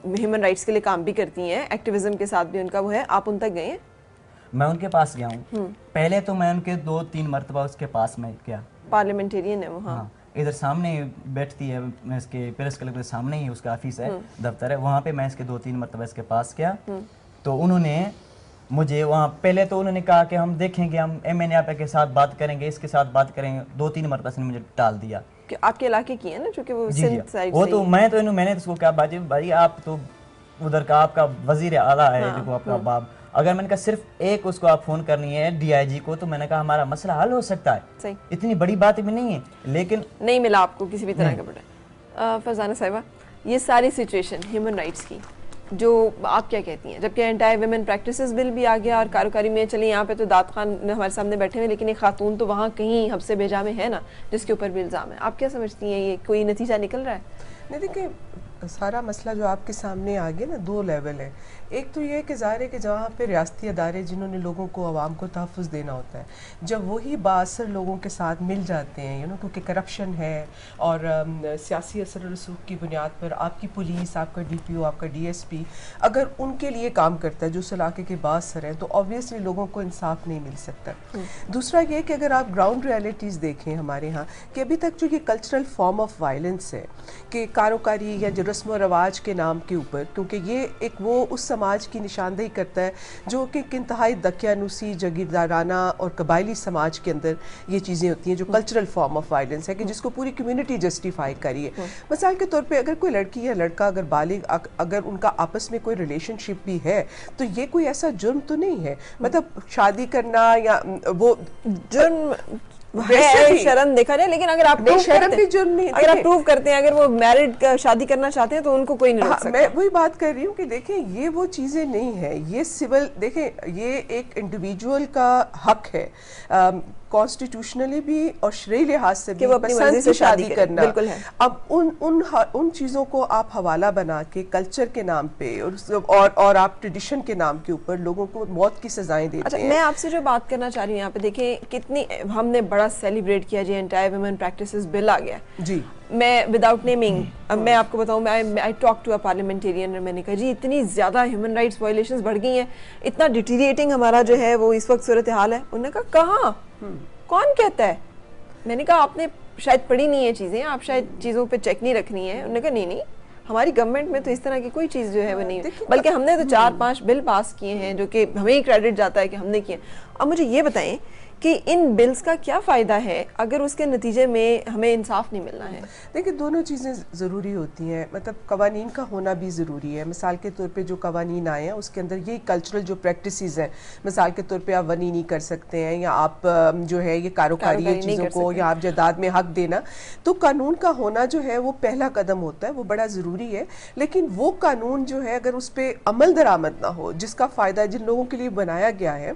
ह्यूमन राइट्स के लिए काम भी करती हैं, एक्टिविज्म के साथ भी उनका वो है, आप उन तक गए हैं? मैं उनके पास गया हूँ, पहले तो मैं उनके 2-3 मरतबा उसके पास में गया। पार्लियामेंटेरियन है वो? हाँ, इधर सामने बैठती है, मैं इसके प्रेस क्लब के सामने ही उसका ऑफिस है, दफ्तर है, वहाँ पे मैं इसके 2-3 मरतबा इसके पास गया। तो उन्होंने मुझे वहाँ पहले तो उन्होंने कहा कि हम देखेंगे, हम MNA के साथ बात करेंगे, इसके साथ बात करेंगे। 2-3 मरतबा से मुझे टाल दिया कि आपके इलाके की है ना, चूंकि वो सिंध साइड वो तो मैंने तो उसको कहा भाई आप तो उधर का, आपका वजीर आला है देखो आपका बाप, अगर मैंने कहा सिर्फ एक उसको आप फोन करनी है DIG को, तो मैंने कहा हमारा मसला हल हो सकता है। सही, इतनी बड़ी बात भी नहीं है, लेकिन नहीं मिला आपको किसी भी तरह का बड़ा। फरजाना साहिबा, ये सारी सिचुएशन ह्यूमन राइट्स की जो आप क्या कहती हैं, जबकि एंटी वुमेन प्रैक्टिसेस बिल भी आ गया और कारोकारी में, चलिए यहाँ पे तो दाद खान हमारे सामने बैठे हुए, लेकिन एक खातून तो वहाँ कहीं हब्से बेजा में है ना जिसके ऊपर भी इल्ज़ाम है, आप क्या समझती हैं, ये कोई नतीजा निकल रहा है? नहीं, देखिए सारा मसला जो आपके सामने आ गया ना, 2 लेवल है। एक तो ये है कि ज़ाहिर है कि जहाँ पे रियासती अदारे जिन्होंने लोगों को, आवाम को तहफ़्फ़ुज़ देना होता है, जब वही बाअसर लोगों के साथ मिल जाते हैं, क्योंकि करप्शन है और सियासी असर रसूख की बुनियाद पर आपकी पुलिस, आपका DPO, आपका DSP अगर उनके लिए काम करता है जो उस इलाके के बाअसर हैं, तो ऑब्वियसली लोगों को इंसाफ नहीं मिल सकता। दूसरा ये कि अगर आप ग्राउंड रियलिटीज़ देखें हमारे यहाँ, कि अभी तक जो ये कल्चरल फॉर्म ऑफ वायलेंस है कि कारोकारी या जो रस्म और रवाज के नाम के ऊपर, क्योंकि ये एक वो उस समाज की निशानदेही करता है जो कि इंतहाई दकियानूसी, जागीरदाराना और कबायली समाज के अंदर ये चीज़ें होती हैं, जो कल्चरल फॉर्म ऑफ वायलेंस है कि जिसको पूरी कम्युनिटी जस्टिफाई करिए। मिसाल के तौर पे अगर कोई लड़की या लड़का अगर बालिग अगर उनका आपस में कोई रिलेशनशिप भी है, तो ये कोई ऐसा जुर्म तो नहीं है, मतलब शादी करना या वो जुर्म है, शर्म देखा जाए, लेकिन अगर आप शर्म भी जुर्म नहीं, अगर आप प्रूव करते हैं, अगर वो मैरिड शादी करना चाहते हैं तो उनको कोई नहीं रोक सकता। मैं वही बात कर रही हूँ कि देखें ये वो चीज़ें नहीं है, ये सिविल, देखें ये एक इंडिविजुअल का हक है कॉन्स्टिट्यूशनली भी और शरई लिहाज से भी वो अपनी पसंद मर्जी से की शादी शादी करना, बिल्कुल है। अब उन चीज़ों को आप हवाला बना के कल्चर के नाम पे और आप ट्रेडिशन के नाम के ऊपर लोगों को मौत की सजाएं देते हैं। मैं आपसे जो बात करना चाह रही हूँ यहाँ पे देखें, कितनी हमने बड़ा सेलिब्रेट किया जी, एंटायर वुमेन प्रैक्टिसेस बिल आ गया जी। मैं विदाउट नेमिंग, अब मैं आपको बताऊं, I talk to a parliamentarian और मैंने कहा जी इतनी ज़्यादा ह्यूमन राइट्स वायलेशंस बढ़ गई हैं, इतना डिटीरिएटिंग हमारा जो है वो इस वक्त सूरत हाल है। उन्होंने कहा कहाँ, कौन कहता है? मैंने कहा आपने शायद पढ़ी नहीं है चीज़ें, आप शायद चीज़ों पे चेक नहीं रख रही हैं। उन्होंने कहा नहीं हमारी गवर्नमेंट में तो इस तरह की कोई चीज़ जो है वो नहीं है, बल्कि हमने तो 4-5 बिल पास किए हैं जो कि हमें ही क्रेडिट जाता है कि हमने किए। अब मुझे ये बताएं कि इन बिल्स का क्या फ़ायदा है अगर उसके नतीजे में हमें इंसाफ नहीं मिलना है? देखिए दोनों चीज़ें ज़रूरी होती हैं, मतलब कवानीन का होना भी ज़रूरी है। मिसाल के तौर पे जो कवानीन आए हैं उसके अंदर ये कल्चरल जो प्रैक्टिसेस हैं, मिसाल के तौर पे आप वनी नहीं कर सकते हैं, या आप जो है ये कारोकारी चीज़ों को, या आप जायदाद में हक देना, तो कानून का होना जो है वो पहला कदम होता है, वो बड़ा ज़रूरी है। लेकिन वो कानून जो है अगर उस पर अमल दरामद ना हो, जिसका फ़ायदा जिन लोगों के लिए बनाया गया है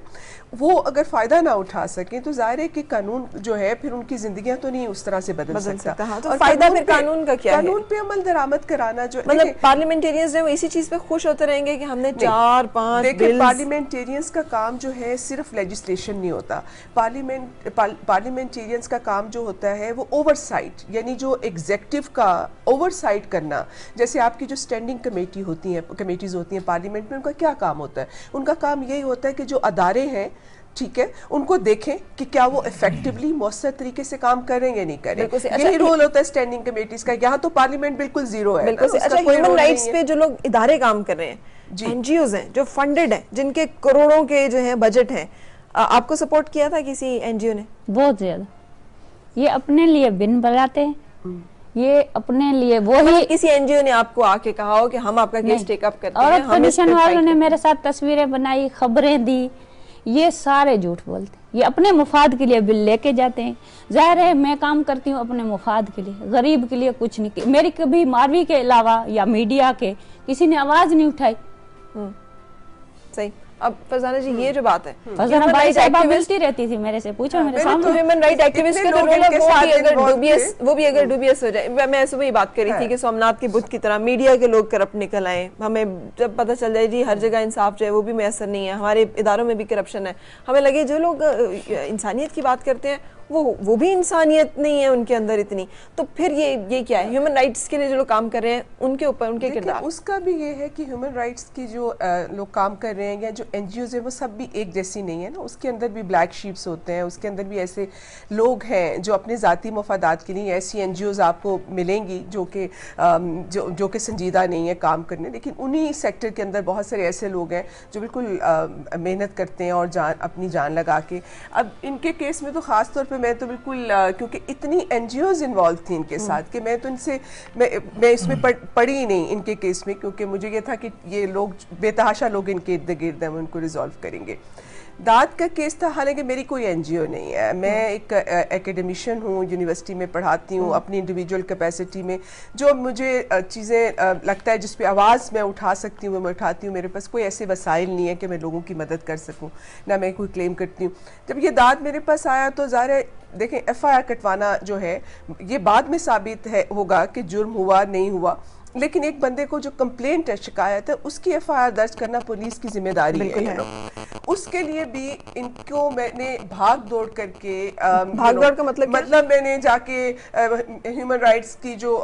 वो अगर फ़ायदा ना उठा सकें, तो जाहिर है कि कानून जो है फिर उनकी जिंदगियां तो नहीं उस तरह से बदल सकता। हाँ, तो फायदा फिर कानून का क्या है? कानून पे अमल दरामद कराना जो मतलब पार्लियामेंटेरियंस वो इसी चीज पे खुश होते रहेंगे कि हमने 4-5 बिल्स। पार्लियामेंटेरियंस का काम जो है सिर्फ लेजिस्लेशन नहीं होता। पार्लियामेंटेरियंस का काम जो होता है वो ओवरसाइट, यानी जो एग्जेक्टिव का ओवरसाइट करना। जैसे आपकी जो स्टैंडिंग कमेटीज होती हैं पार्लियामेंट में, उनका क्या काम होता है? उनका काम यही होता है कि जो अदारे हैं, ठीक है, उनको देखें कि क्या वो इफेक्टिवली मौसर तरीके से काम कर रहे हैं या नहीं कर रहे हैं। यही रोल होता है स्टैंडिंग कमेटीज का। यहाँ तो पार्लियामेंट बिल्कुल जीरो है। अच्छा, ह्यूमन राइट्स पे जो लोग इदारे काम कर रहे हैं, एनजीओज हैं जो फंडेड हैं, जिनके करोड़ों के जो है बजट हैं, आपको सपोर्ट किया था किसी एनजीओ ने? बहुत ज्यादा। ये अपने लिए बिन बनाते हैं, ये अपने लिए वो ही। किसी एनजीओ ने आपको आके कहा हो कि हम आपका केस टेकअप करते हैं? और कमीशन वालों ने मेरे साथ तस्वीरें बनाई, खबरें दी, ये सारे झूठ बोलते हैं। ये अपने मुफाद के लिए बिल लेके जाते हैं। जाहिर है मैं काम करती हूँ अपने मुफाद के लिए, गरीब के लिए कुछ नहीं। मेरी कभी मारवी के अलावा या मीडिया के किसी ने आवाज नहीं उठाई। सही। अब फरजाना जी ये जो बात है, फरजाना भाई साहब मिलती रहती थी मेरे से, पूछो मेरे सामने। ह्यूमन राइट एक्टिविस्ट के रोल है वो भी अगर डूबियस हो जाए। मैं सुबह ही बात कर रही थी कि सोमनाथ के बुत की तरह मीडिया के लोग करप्ट निकल आए, हमें जब पता चल जाए जी हर जगह इंसाफ जो है वो भी मैसर नहीं है, हमारे इदारों में भी करप्शन है, हमें लगे जो लोग इंसानियत की बात करते हैं वो भी इंसानियत नहीं है उनके अंदर इतनी, तो फिर ये क्या है? ह्यूमन राइट्स के लिए जो लोग काम कर रहे हैं उनके ऊपर उनके किरदार, उसका भी ये है कि ह्यूमन राइट्स की जो लोग काम कर रहे हैं या जो एनजीओज है वो सब भी एक जैसी नहीं है ना। उसके अंदर भी ब्लैक शीप्स होते हैं, उसके अंदर भी ऐसे लोग हैं जो अपने ज़ाती मफादात के लिए, ऐसी एनजीओज आपको मिलेंगी जो कि संजीदा नहीं है काम करने, लेकिन उन्हीं सेक्टर के अंदर बहुत सारे ऐसे लोग हैं जो बिल्कुल मेहनत करते हैं और अपनी जान लगा के। अब इनके केस में तो ख़ास तौर पे मैं तो बिल्कुल क्योंकि इतनी एनजीओज इन्वॉल्व थी इनके साथ कि मैं तो इनसे मैं इसमें पढ़ी ही नहीं इनके केस में, क्योंकि मुझे ये था कि ये लोग बेतहाशा लोग इनके इर्द गिर्द हैं, उनको रिजॉल्व करेंगे। दाद का केस था, हालांकि मेरी कोई एनजीओ नहीं है, मैं एक एकेडमिशियन हूँ, यूनिवर्सिटी में पढ़ाती हूँ अपनी इंडिविजुअल कैपेसिटी में। जो मुझे चीज़ें लगता है जिस पे आवाज़ मैं उठा सकती हूँ वो मैं उठाती हूँ। मेरे पास कोई ऐसे वसाइल नहीं है कि मैं लोगों की मदद कर सकूँ, ना मैं कोई क्लेम करती हूँ। जब ये दाद मेरे पास आया तो ज़ाहिर है देखें एफआईआर कटवाना जो है ये बाद में साबित होगा कि जुर्म हुआ नहीं हुआ, लेकिन एक बंदे को जो कंप्लेंट है, शिकायत है, उसकी एफआईआर दर्ज करना पुलिस की जिम्मेदारी है। उसके लिए भी इनको मैंने भाग दौड़ करके भाग दौड़ का मतलब मैंने जाके ह्यूमन राइट्स की जो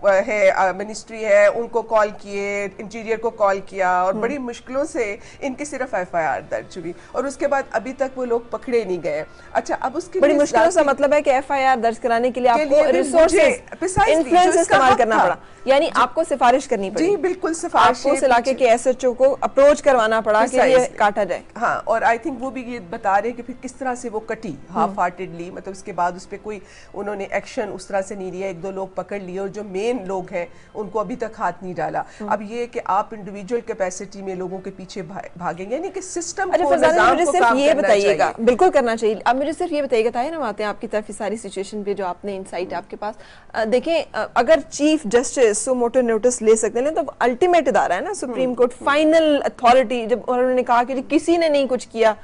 है मिनिस्ट्री है उनको कॉल किए, इंटीरियर को कॉल किया और बड़ी मुश्किलों से इनकी सिर्फ एफआईआर दर्ज हुई और उसके बाद अभी तक वो लोग पकड़े नहीं गए। अच्छा, अब उसके बड़ी मुश्किलों से मतलब है कि एफआईआर दर्ज कराने के लिए आपको रिसोर्सेज, इन्फ्लुएंस इस्तेमाल करना पड़ा, यानी आपको सिफारिश करनी पड़ी। जी बिल्कुल, सिफारिश आपको उस इलाके के एसएचओ को अप्रोच करवाना पड़ा कि ये काटा जाए। हाँ, और आई थिंक वो भी ये बता रहे कि फिर किस तरह से वो कटी हाफ हार्टेडली, मतलब उसके बाद उस पर कोई उन्होंने एक्शन उस तरह से नहीं लिया। एक दो लोग पकड़ लिए और जो मेन लोग हैं उनको अभी तक हाथ नहीं डाला। अब ये कि आप इंडिविजुअल कैपेसिटी में लोगों के पीछे भागेंगे, यानी कि सिस्टम को, निजाम को काम ये बताइएगा, बिल्कुल करना चाहिए। अब मुझे सिर्फ ये बताइएगा, ताहिर हम आते हैं आपकी तरफ सारी सिचुएशन पे जो आपने इनसाइट आपके पास। देखें, अगर चीफ जस्टिस सो मोटो नोटिस ले सकते हैं तो अल्टीमेट इदारा है ना सुप्रीम कोर्ट, फाइनल अथॉरिटी। जब उन्होंने कहा कि किसी ने नहीं कुछ किया,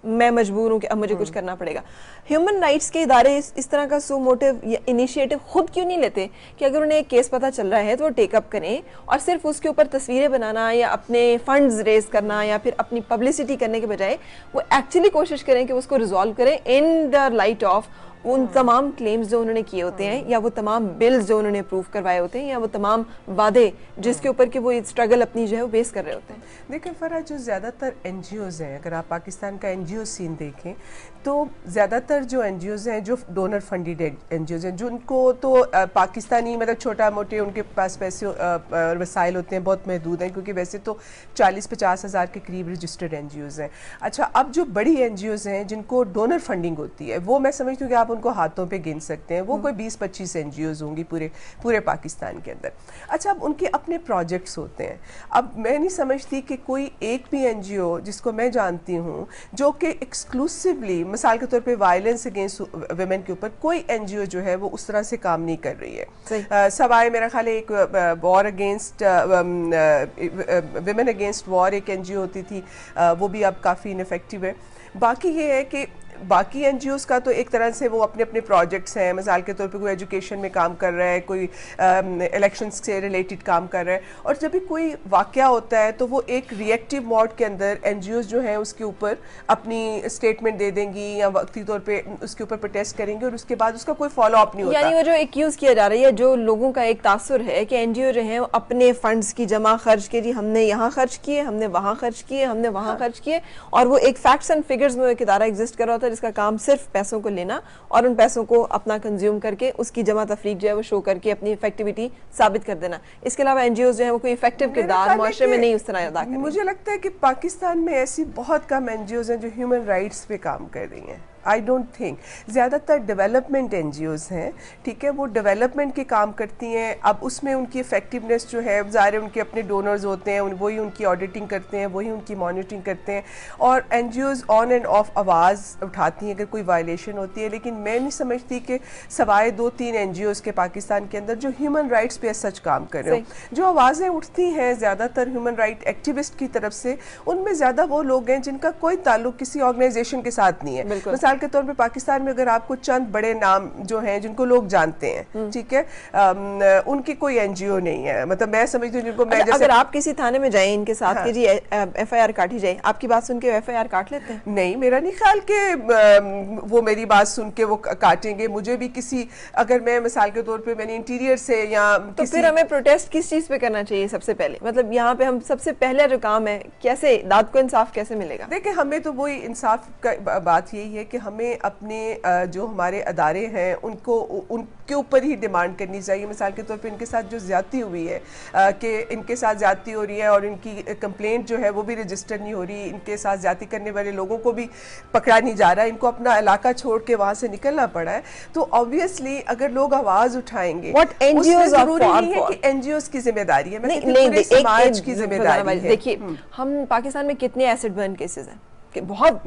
मैं मजबूर हूँ कि अब मुझे कुछ करना पड़ेगा। ह्यूमन राइट्स के इदारे इस तरह का सो मोटिव या इनिशिएटिव खुद क्यों नहीं लेते कि अगर उन्हें एक केस पता चल रहा है तो वो टेकअप करें और सिर्फ उसके ऊपर तस्वीरें बनाना या अपने फंड्स रेज करना या फिर अपनी पब्लिसिटी करने के बजाय वो एक्चुअली कोशिश करें कि उसको रिजॉल्व करें इन द लाइट ऑफ उन तमाम क्लेम्स जो उन्होंने किए होते हैं या वो तमाम बिल्स जो उन्होंने अप्रूव करवाए होते हैं या वो तमाम वादे जिसके ऊपर कि वो स्ट्रगल अपनी जो है वो बेस कर रहे होते हैं। देखिए फरा, जो ज़्यादातर NGOs हैं, अगर आप पाकिस्तान का NGO सीन देखें तो ज़्यादातर जो NGOs हैं जो डोनर फंडेड NGOs हैं, जिनको तो पाकिस्तानी मतलब छोटा मोटे उनके पास पैसे वसाइल होते हैं बहुत महदूद हैं, क्योंकि वैसे तो 40-50 हज़ार के करीब रजिस्टर्ड NGOs हैं। अच्छा, अब जो बड़ी NGOs हैं जिनको डोनर फंडिंग होती है वो मैं समझती हूँ कि आप उनको हाथों पे गिन सकते हैं, वो कोई 20-25 NGOs होंगी पूरे पाकिस्तान के अंदर। अच्छा, अब उनके अपने प्रोजेक्ट्स होते हैं। अब मैं नहीं समझती कि कोई एक भी NGO जिसको मैं जानती हूँ जो कि एक्सक्लूसिवली मिसाल के तौर पे वायलेंस अगेंस्ट वुमेन के ऊपर कोई NGO जो है वो उस तरह से काम नहीं कर रही है। सवाए मेरा ख्याल है एक war against women against war एक NGO होती थी, वो भी अब काफ़ी इनफेक्टिव है। बाकी ये है कि बाकी NGOs का तो एक तरह से वो अपने अपने प्रोजेक्ट्स हैं, मिसाल के तौर पे कोई एजुकेशन में काम कर रहा है, कोई इलेक्शंस से रिलेटेड काम कर रहा है, और जब भी कोई वाकया होता है तो वो एक रिएक्टिव मोड के अंदर NGOs जो हैं उसके ऊपर अपनी स्टेटमेंट दे देंगी या वक्ती तौर पे उसके ऊपर प्रोटेस्ट करेंगे और उसके बाद उसका कोई फॉलो अप नहीं होता। यानी वो जो एक्यूज किया जा रहा है, जो लोगों का एक तासुर है कि NGO जो है अपने फंड्स की जमा खर्च के जी हमने यहाँ खर्च किए, हमने वहाँ खर्च किए, हमने वहाँ खर्च किए, और वो एक फैक्ट्स एंड फिगर्स में एक इदारा एग्जिस्ट कर रहा होता है जिसका काम सिर्फ पैसों को लेना और उन पैसों को अपना कंज्यूम करके उसकी जमा तफरीक जो है वो शो करके अपनी इफेक्टिविटी साबित कर देना। इसके अलावा NGOs जो है वो कोई इफेक्टिव किरदार माशरे में नहीं उस तरह अदा कर रही। मुझे लगता है कि पाकिस्तान में ऐसी बहुत कम NGOs हैं जो ह्यूमन राइट्स पे काम कर रही हैं। आई डोंट थिंक, ज़्यादातर डेवलपमेंट NGOs हैं, ठीक है, वो डेवलपमेंट के काम करती हैं। अब उसमें उनकी इफेक्टिवनेस जो है ज़ाहिर है उनके अपने डोनर्स होते हैं, वही उनकी ऑडिटिंग करते हैं, वही उनकी मॉनिटरिंग करते हैं, और NGOs ऑन एंड ऑफ आवाज़ उठाती हैं अगर कोई वायलेशन होती है। लेकिन मैं नहीं समझती कि सवाए 2-3 NGOs के पाकिस्तान के अंदर जो ह्यूमन राइट्स पे सच काम कर रहे हो। जो आवाज़ें उठती हैं ज़्यादातर ह्यूमन राइट एक्टिविस्ट की तरफ से, उनमें ज़्यादा वो लोग हैं जिनका कोई ताल्लुक किसी ऑर्गेनाइजेशन के साथ नहीं है। मिसाल के तौर पे पाकिस्तान में अगर आपको चंद बड़े नाम जो हैं जिनको लोग जानते हैं, ठीक है, उनकी कोई NGO नहीं है, मतलब मैं समझती हूँ जिनको मैं अगर आप किसी थाने में जाएं इनके साथ के जी FIR काटी जाए, आपकी बात सुन के FIR काट लेते हैं? नहीं, मेरा नहीं ख्याल कि वो मेरी बात सुन के वो काटेंगे। मुझे भी किसी, अगर मैं मिसाल के तौर पे मैंने इंटीरियर से या तो फिर हमें प्रोटेस्ट किस चीज पे करना चाहिए सबसे पहले? मतलब यहाँ पे हम सबसे पहले जो काम है, कैसे दाद को इंसाफ कैसे मिलेगा? देखिए, हमें तो वही इंसाफ का बात यही है कि हमें अपने जो हमारे अदारे हैं उनके ऊपर ही डिमांड करनी चाहिए। मिसाल के तौर पे इनके साथ जो ज्यादती हुई है कि इनके साथ ज्यादती हो रही है और इनकी कंप्लेंट जो है वो भी रजिस्टर नहीं हो रही, इनके साथ ज्यादती करने वाले लोगों को भी पकड़ा नहीं जा रहा, इनको अपना इलाका छोड़ के वहां से निकलना पड़ा है। तो ऑब्वियसली अगर लोग आवाज उठाएंगे, जरूरी नहीं है कि NGOs की जिम्मेदारी है, पूरे समाज की जिम्मेदारी है। देखिए, हम पाकिस्तान में कितने एसिड बर्न केसेस हैं कि बहुत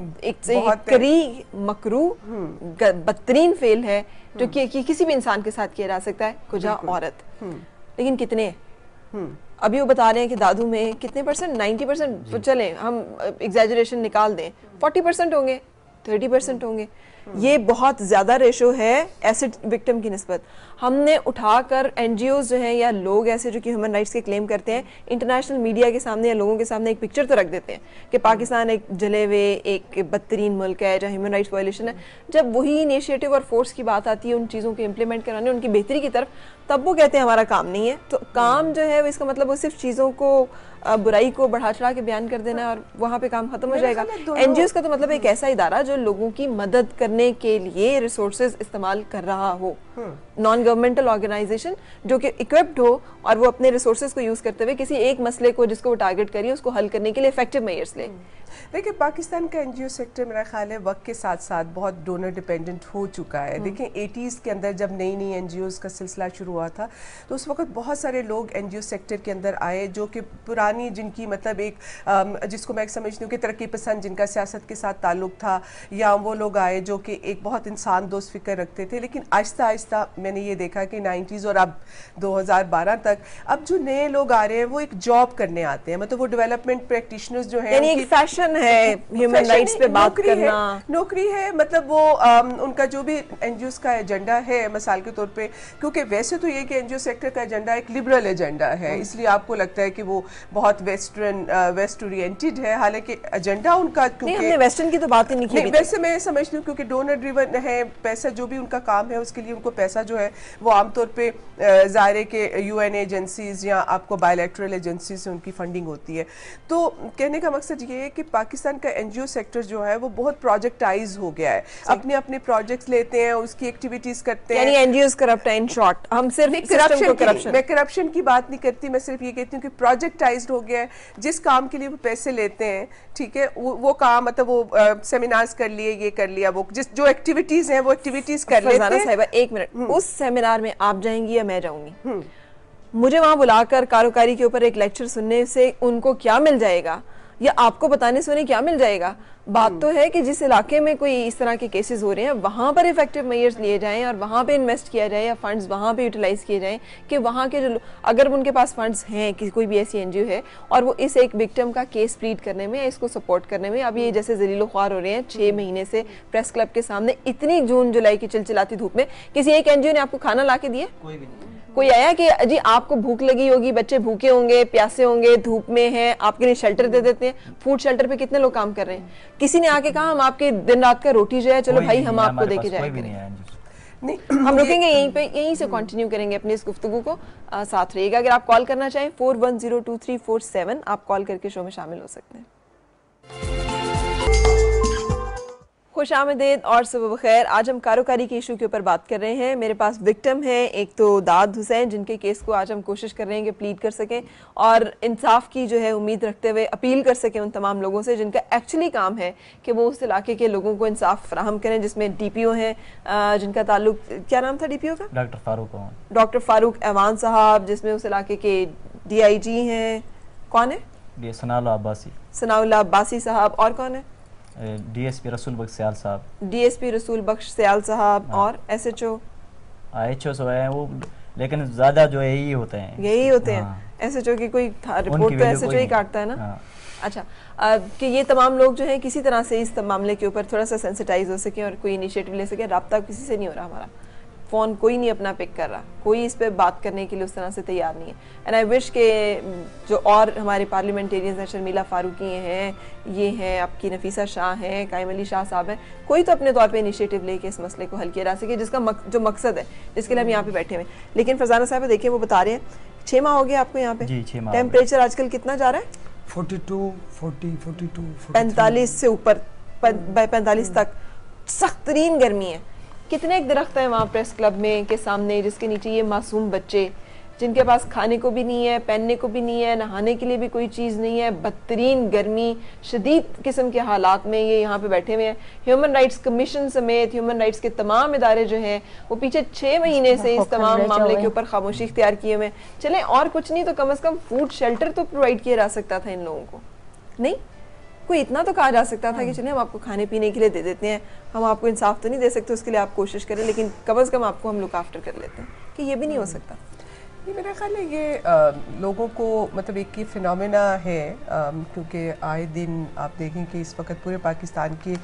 करी मकरू बदतरीन फेल है जो कि किसी भी इंसान के साथ किया जा सकता है, कुजा औरत, लेकिन कितने अभी वो बता रहे हैं कि दादू में कितने %, 90%, तो चले हम एग्जैजरेशन निकाल दें, 40% होंगे, 30% होंगे। ये बहुत ज़्यादा रेशो है एसिड विक्टिम की निस्बत। हमने उठाकर NGOs जो हैं या लोग ऐसे जो कि ह्यूमन राइट्स के क्लेम करते हैं, इंटरनेशनल मीडिया के सामने या लोगों के सामने एक पिक्चर तो रख देते हैं कि पाकिस्तान एक जले हुए एक बदतरीन मुल्क है जहाँ ह्यूमन राइट्स वायलेशन है। जब वही इनिशिएटिव और फोर्स की बात आती है उन चीज़ों को इम्प्लीमेंट कराने, उनकी बेहतरी की तरफ, तब वो कहते हैं हमारा काम नहीं है। तो काम जो है इसका मतलब वो सिर्फ चीज़ों को, बुराई को बढ़ा चढ़ा के बयान कर देना और वहाँ पे काम खत्म हो जाएगा। NGOs का तो मतलब एक ऐसा इदारा जो लोगों की मदद करने के लिए रिसोर्सेज इस्तेमाल कर रहा हो, नॉन गवर्नमेंटल ऑर्गेनाइजेशन जो कि इक्विप्ड हो और वो अपने रिसोर्सेज को यूज करते हुए किसी एक मसले को जिसको वो टारगेट करिए उसको हल करने के लिए इफेक्टिव मेजर्स ले। देखिए, पाकिस्तान का NGO सेक्टर मेरा ख्याल है वक्त के साथ साथ बहुत डोनर डिपेंडेंट हो चुका है। देखिए, 80s के अंदर जब नई नई NGOs का सिलसिला शुरू हुआ था तो उस वक्त बहुत सारे लोग NGO सेक्टर के अंदर आए जो कि पुरानी, जिनकी मतलब एक जिसको मैं समझती हूँ कि तरक्की पसंद, जिनका सियासत के साथ ताल्लुक था, या वो लोग आए जो कि एक बहुत इंसान दोस्त फिक्र रखते थे, लेकिन आहिस्ता आहिस्ता मैंने ये देखा कि 90s और अब 2012 तक अब जो नए लोग आ रहे हैं वो एक जॉब करने आते हैं, मतलब वो डेवलपमेंट प्रैक्टिशनर्स जो हैं, यानी एक फैशन है ह्यूमन राइट्स पे बात करना, नौकरी है, मतलब वो उनका जो भी एनजीओस का एजेंडा है, मिसाल के तौर पे, क्योंकि वैसे तो ये कि एनजीओ सेक्टर का एजेंडा एक लिबरल एजेंडा है, इसलिए आपको लगता है कि वो बहुत वेस्ट ओरिएंटेड है, हालांकि एजेंडा उनका, क्योंकि हमने वेस्टर्न की तो बात ही नहीं की, वैसे मैं समझती हूँ क्योंकि डोनर ड्रिवन है, पैसा जो भी उनका काम है उसके लिए उनको पैसा जो है वो आमतौर पे ज़ाहिर है कि यूएन एजेंसीज या आपको बायलैटरल एजेंसी से उनकी फंडिंग होती है। तो कहने का मकसद ये है कि पाकिस्तान का एनजीओ सेक्टर जो है वो बहुत प्रोजेक्टाइज हो गया है, अपने अपने प्रोजेक्ट्स लेते हैं, उसकी एक्टिविटीज करते हैं, यानी एनजीओस करप्ट है इन शॉर्ट। हम सिर्फ मैं करप्शन की बात नहीं करती, मैं सिर्फ ये कहती हूँ कि प्रोजेक्टाइज्ड हो गया है, जिस काम के लिए वो पैसे लेते हैं, ठीक है, वो काम, मतलब वो सेमिनार्स कर लिए, ये कर लिया, वो जिस जो एक्टिविटीज हैं वो एक्टिविटीज कर लेते हैं। साहिबा एक मिनट, उस सेमिनार में आप जाएंगी या मैं जाऊंगी? मुझे वहां बुलाकर कारोकारी के ऊपर एक लेक्चर सुनने से उनको क्या मिल जाएगा, या आपको बताने से उन्हें क्या मिल जाएगा? बात तो है कि जिस इलाके में कोई इस तरह के केसेस हो रहे हैं वहां पर इफेक्टिव मेजर्स लिए जाएं और वहां पे इन्वेस्ट किया जाए या फंड्स वहां पे यूटिलाइज किए जाएं कि वहां के जो, अगर उनके पास फंड्स हैं कि कोई भी ऐसी एनजीओ है और वो इस एक विक्टिम का केस प्लीड करने में, इसको सपोर्ट करने में, अब ये जैसे जलीलो ख्वार हो रहे हैं 6 महीने से प्रेस क्लब के सामने इतनी जून जुलाई की चिलचिलाती धूप में, किसी एक एनजीओ ने आपको खाना ला के दिया? कोई भी नहीं। कोई आया कि जी आपको भूख लगी होगी, बच्चे भूखे होंगे, प्यासे होंगे, धूप में हैं, आपके लिए शेल्टर दे देते हैं। फूड शेल्टर पे कितने लोग काम कर रहे हैं? किसी ने आके कहा हम आपके दिन रात का रोटी जो है, चलो भाई हम आपको देके जाएंगे। नहीं, हम रुकेंगे यहीं पे, यहीं से कंटिन्यू करेंगे अपनी इस गुफ्तगू को। साथ रहिएगा। अगर आप कॉल करना चाहें 41023447 आप कॉल करके शो में शामिल हो सकते हैं। खुश आमदीद और सुबह बखैर। आज हम कारोकारी के इशू के ऊपर बात कर रहे हैं। मेरे पास विक्टिम है, एक तो दाद हुसैन, जिनके केस को आज हम कोशिश कर रहे हैं कि प्लीड कर सकें और इंसाफ की जो है उम्मीद रखते हुए अपील कर सकें उन तमाम लोगों से जिनका एक्चुअली काम है कि वो उस इलाके के लोगों को इंसाफ फराहम करें, जिसमें डीपीओ हैं जिनका ताल्लुक, क्या नाम था डीपीओ का? डॉक्टर फारूक अवान साहब, जिसमें उस इलाके के DIG हैं, कौन है? सनाउल्लाह अब्बासी साहब, और कौन है? DSP रसूल बख्श सयाल साहब, DSP रसूल बख्श सयाल साहब, और SHO HO है वो, लेकिन ज्यादा जो है यही होते हैं। SHO की कोई रिपोर्ट तो SHO ही काटता है ना। अच्छा, कि ये तमाम लोग जो है किसी तरह से इस मामले के ऊपर थोड़ा सा सेंसिटाइज हो सके और कोई इनिशिएटिव ले सके। राब्ता किसी से नहीं हो रहा, हमारा फ़ोन कोई नहीं अपना पिक कर रहा, कोई इस पे बात करने के लिए उस तरह से तैयार नहीं है। एंड आई विश के जो और हमारे पार्लियामेंटेरियंस हैं, शर्मिला फारूकी हैं, ये हैं आपकी नफीसा शाह हैं, कायम अली शाह साहब हैं, कोई तो अपने तौर पे इनिशिएटिव लेके इस मसले को हल किया जा सके, जिसका जो मकसद है जिसके लिए हम यहाँ पे बैठे हुए। लेकिन फरजाना साहब देखिए, वो बता रहे हैं 6 माह हो गया आपको यहाँ पे। टेम्परेचर आजकल कितना जा रहा है? 45 से ऊपर, 45 तक सख्त तरीन गर्मी है। कितने एक दरख्त है वहाँ प्रेस क्लब में के सामने जिसके नीचे ये मासूम बच्चे, जिनके पास खाने को भी नहीं है, पहनने को भी नहीं है, नहाने के लिए भी कोई चीज़ नहीं है, बदतरीन गर्मी, शदीद किस्म के हालात में ये यहाँ पे बैठे हुए हैं। ह्यूमन राइट्स कमीशन समेत ह्यूमन राइट्स के तमाम इदारे जो हैं वो पीछे 6 महीने से इस तमाम मामले के ऊपर खामोशी इख्तियार किए हुए। चले और कुछ नहीं तो कम से कम फूड शेल्टर तो प्रोवाइड किया जा सकता था इन लोगों को। नहीं, कोई इतना तो कहा जा सकता था कि चलिए हम आपको खाने पीने के लिए दे देते हैं, हम आपको इंसाफ तो नहीं दे सकते, उसके लिए आप कोशिश करें, लेकिन कम से कम आपको हम लुक आफ्टर कर लेते हैं, कि ये भी नहीं हो सकता। ये मेरा ख्याल है ये लोगों को मतलब एक ही फिनोमेना है, क्योंकि आए दिन आप देखें कि इस वक्त पूरे पाकिस्तान के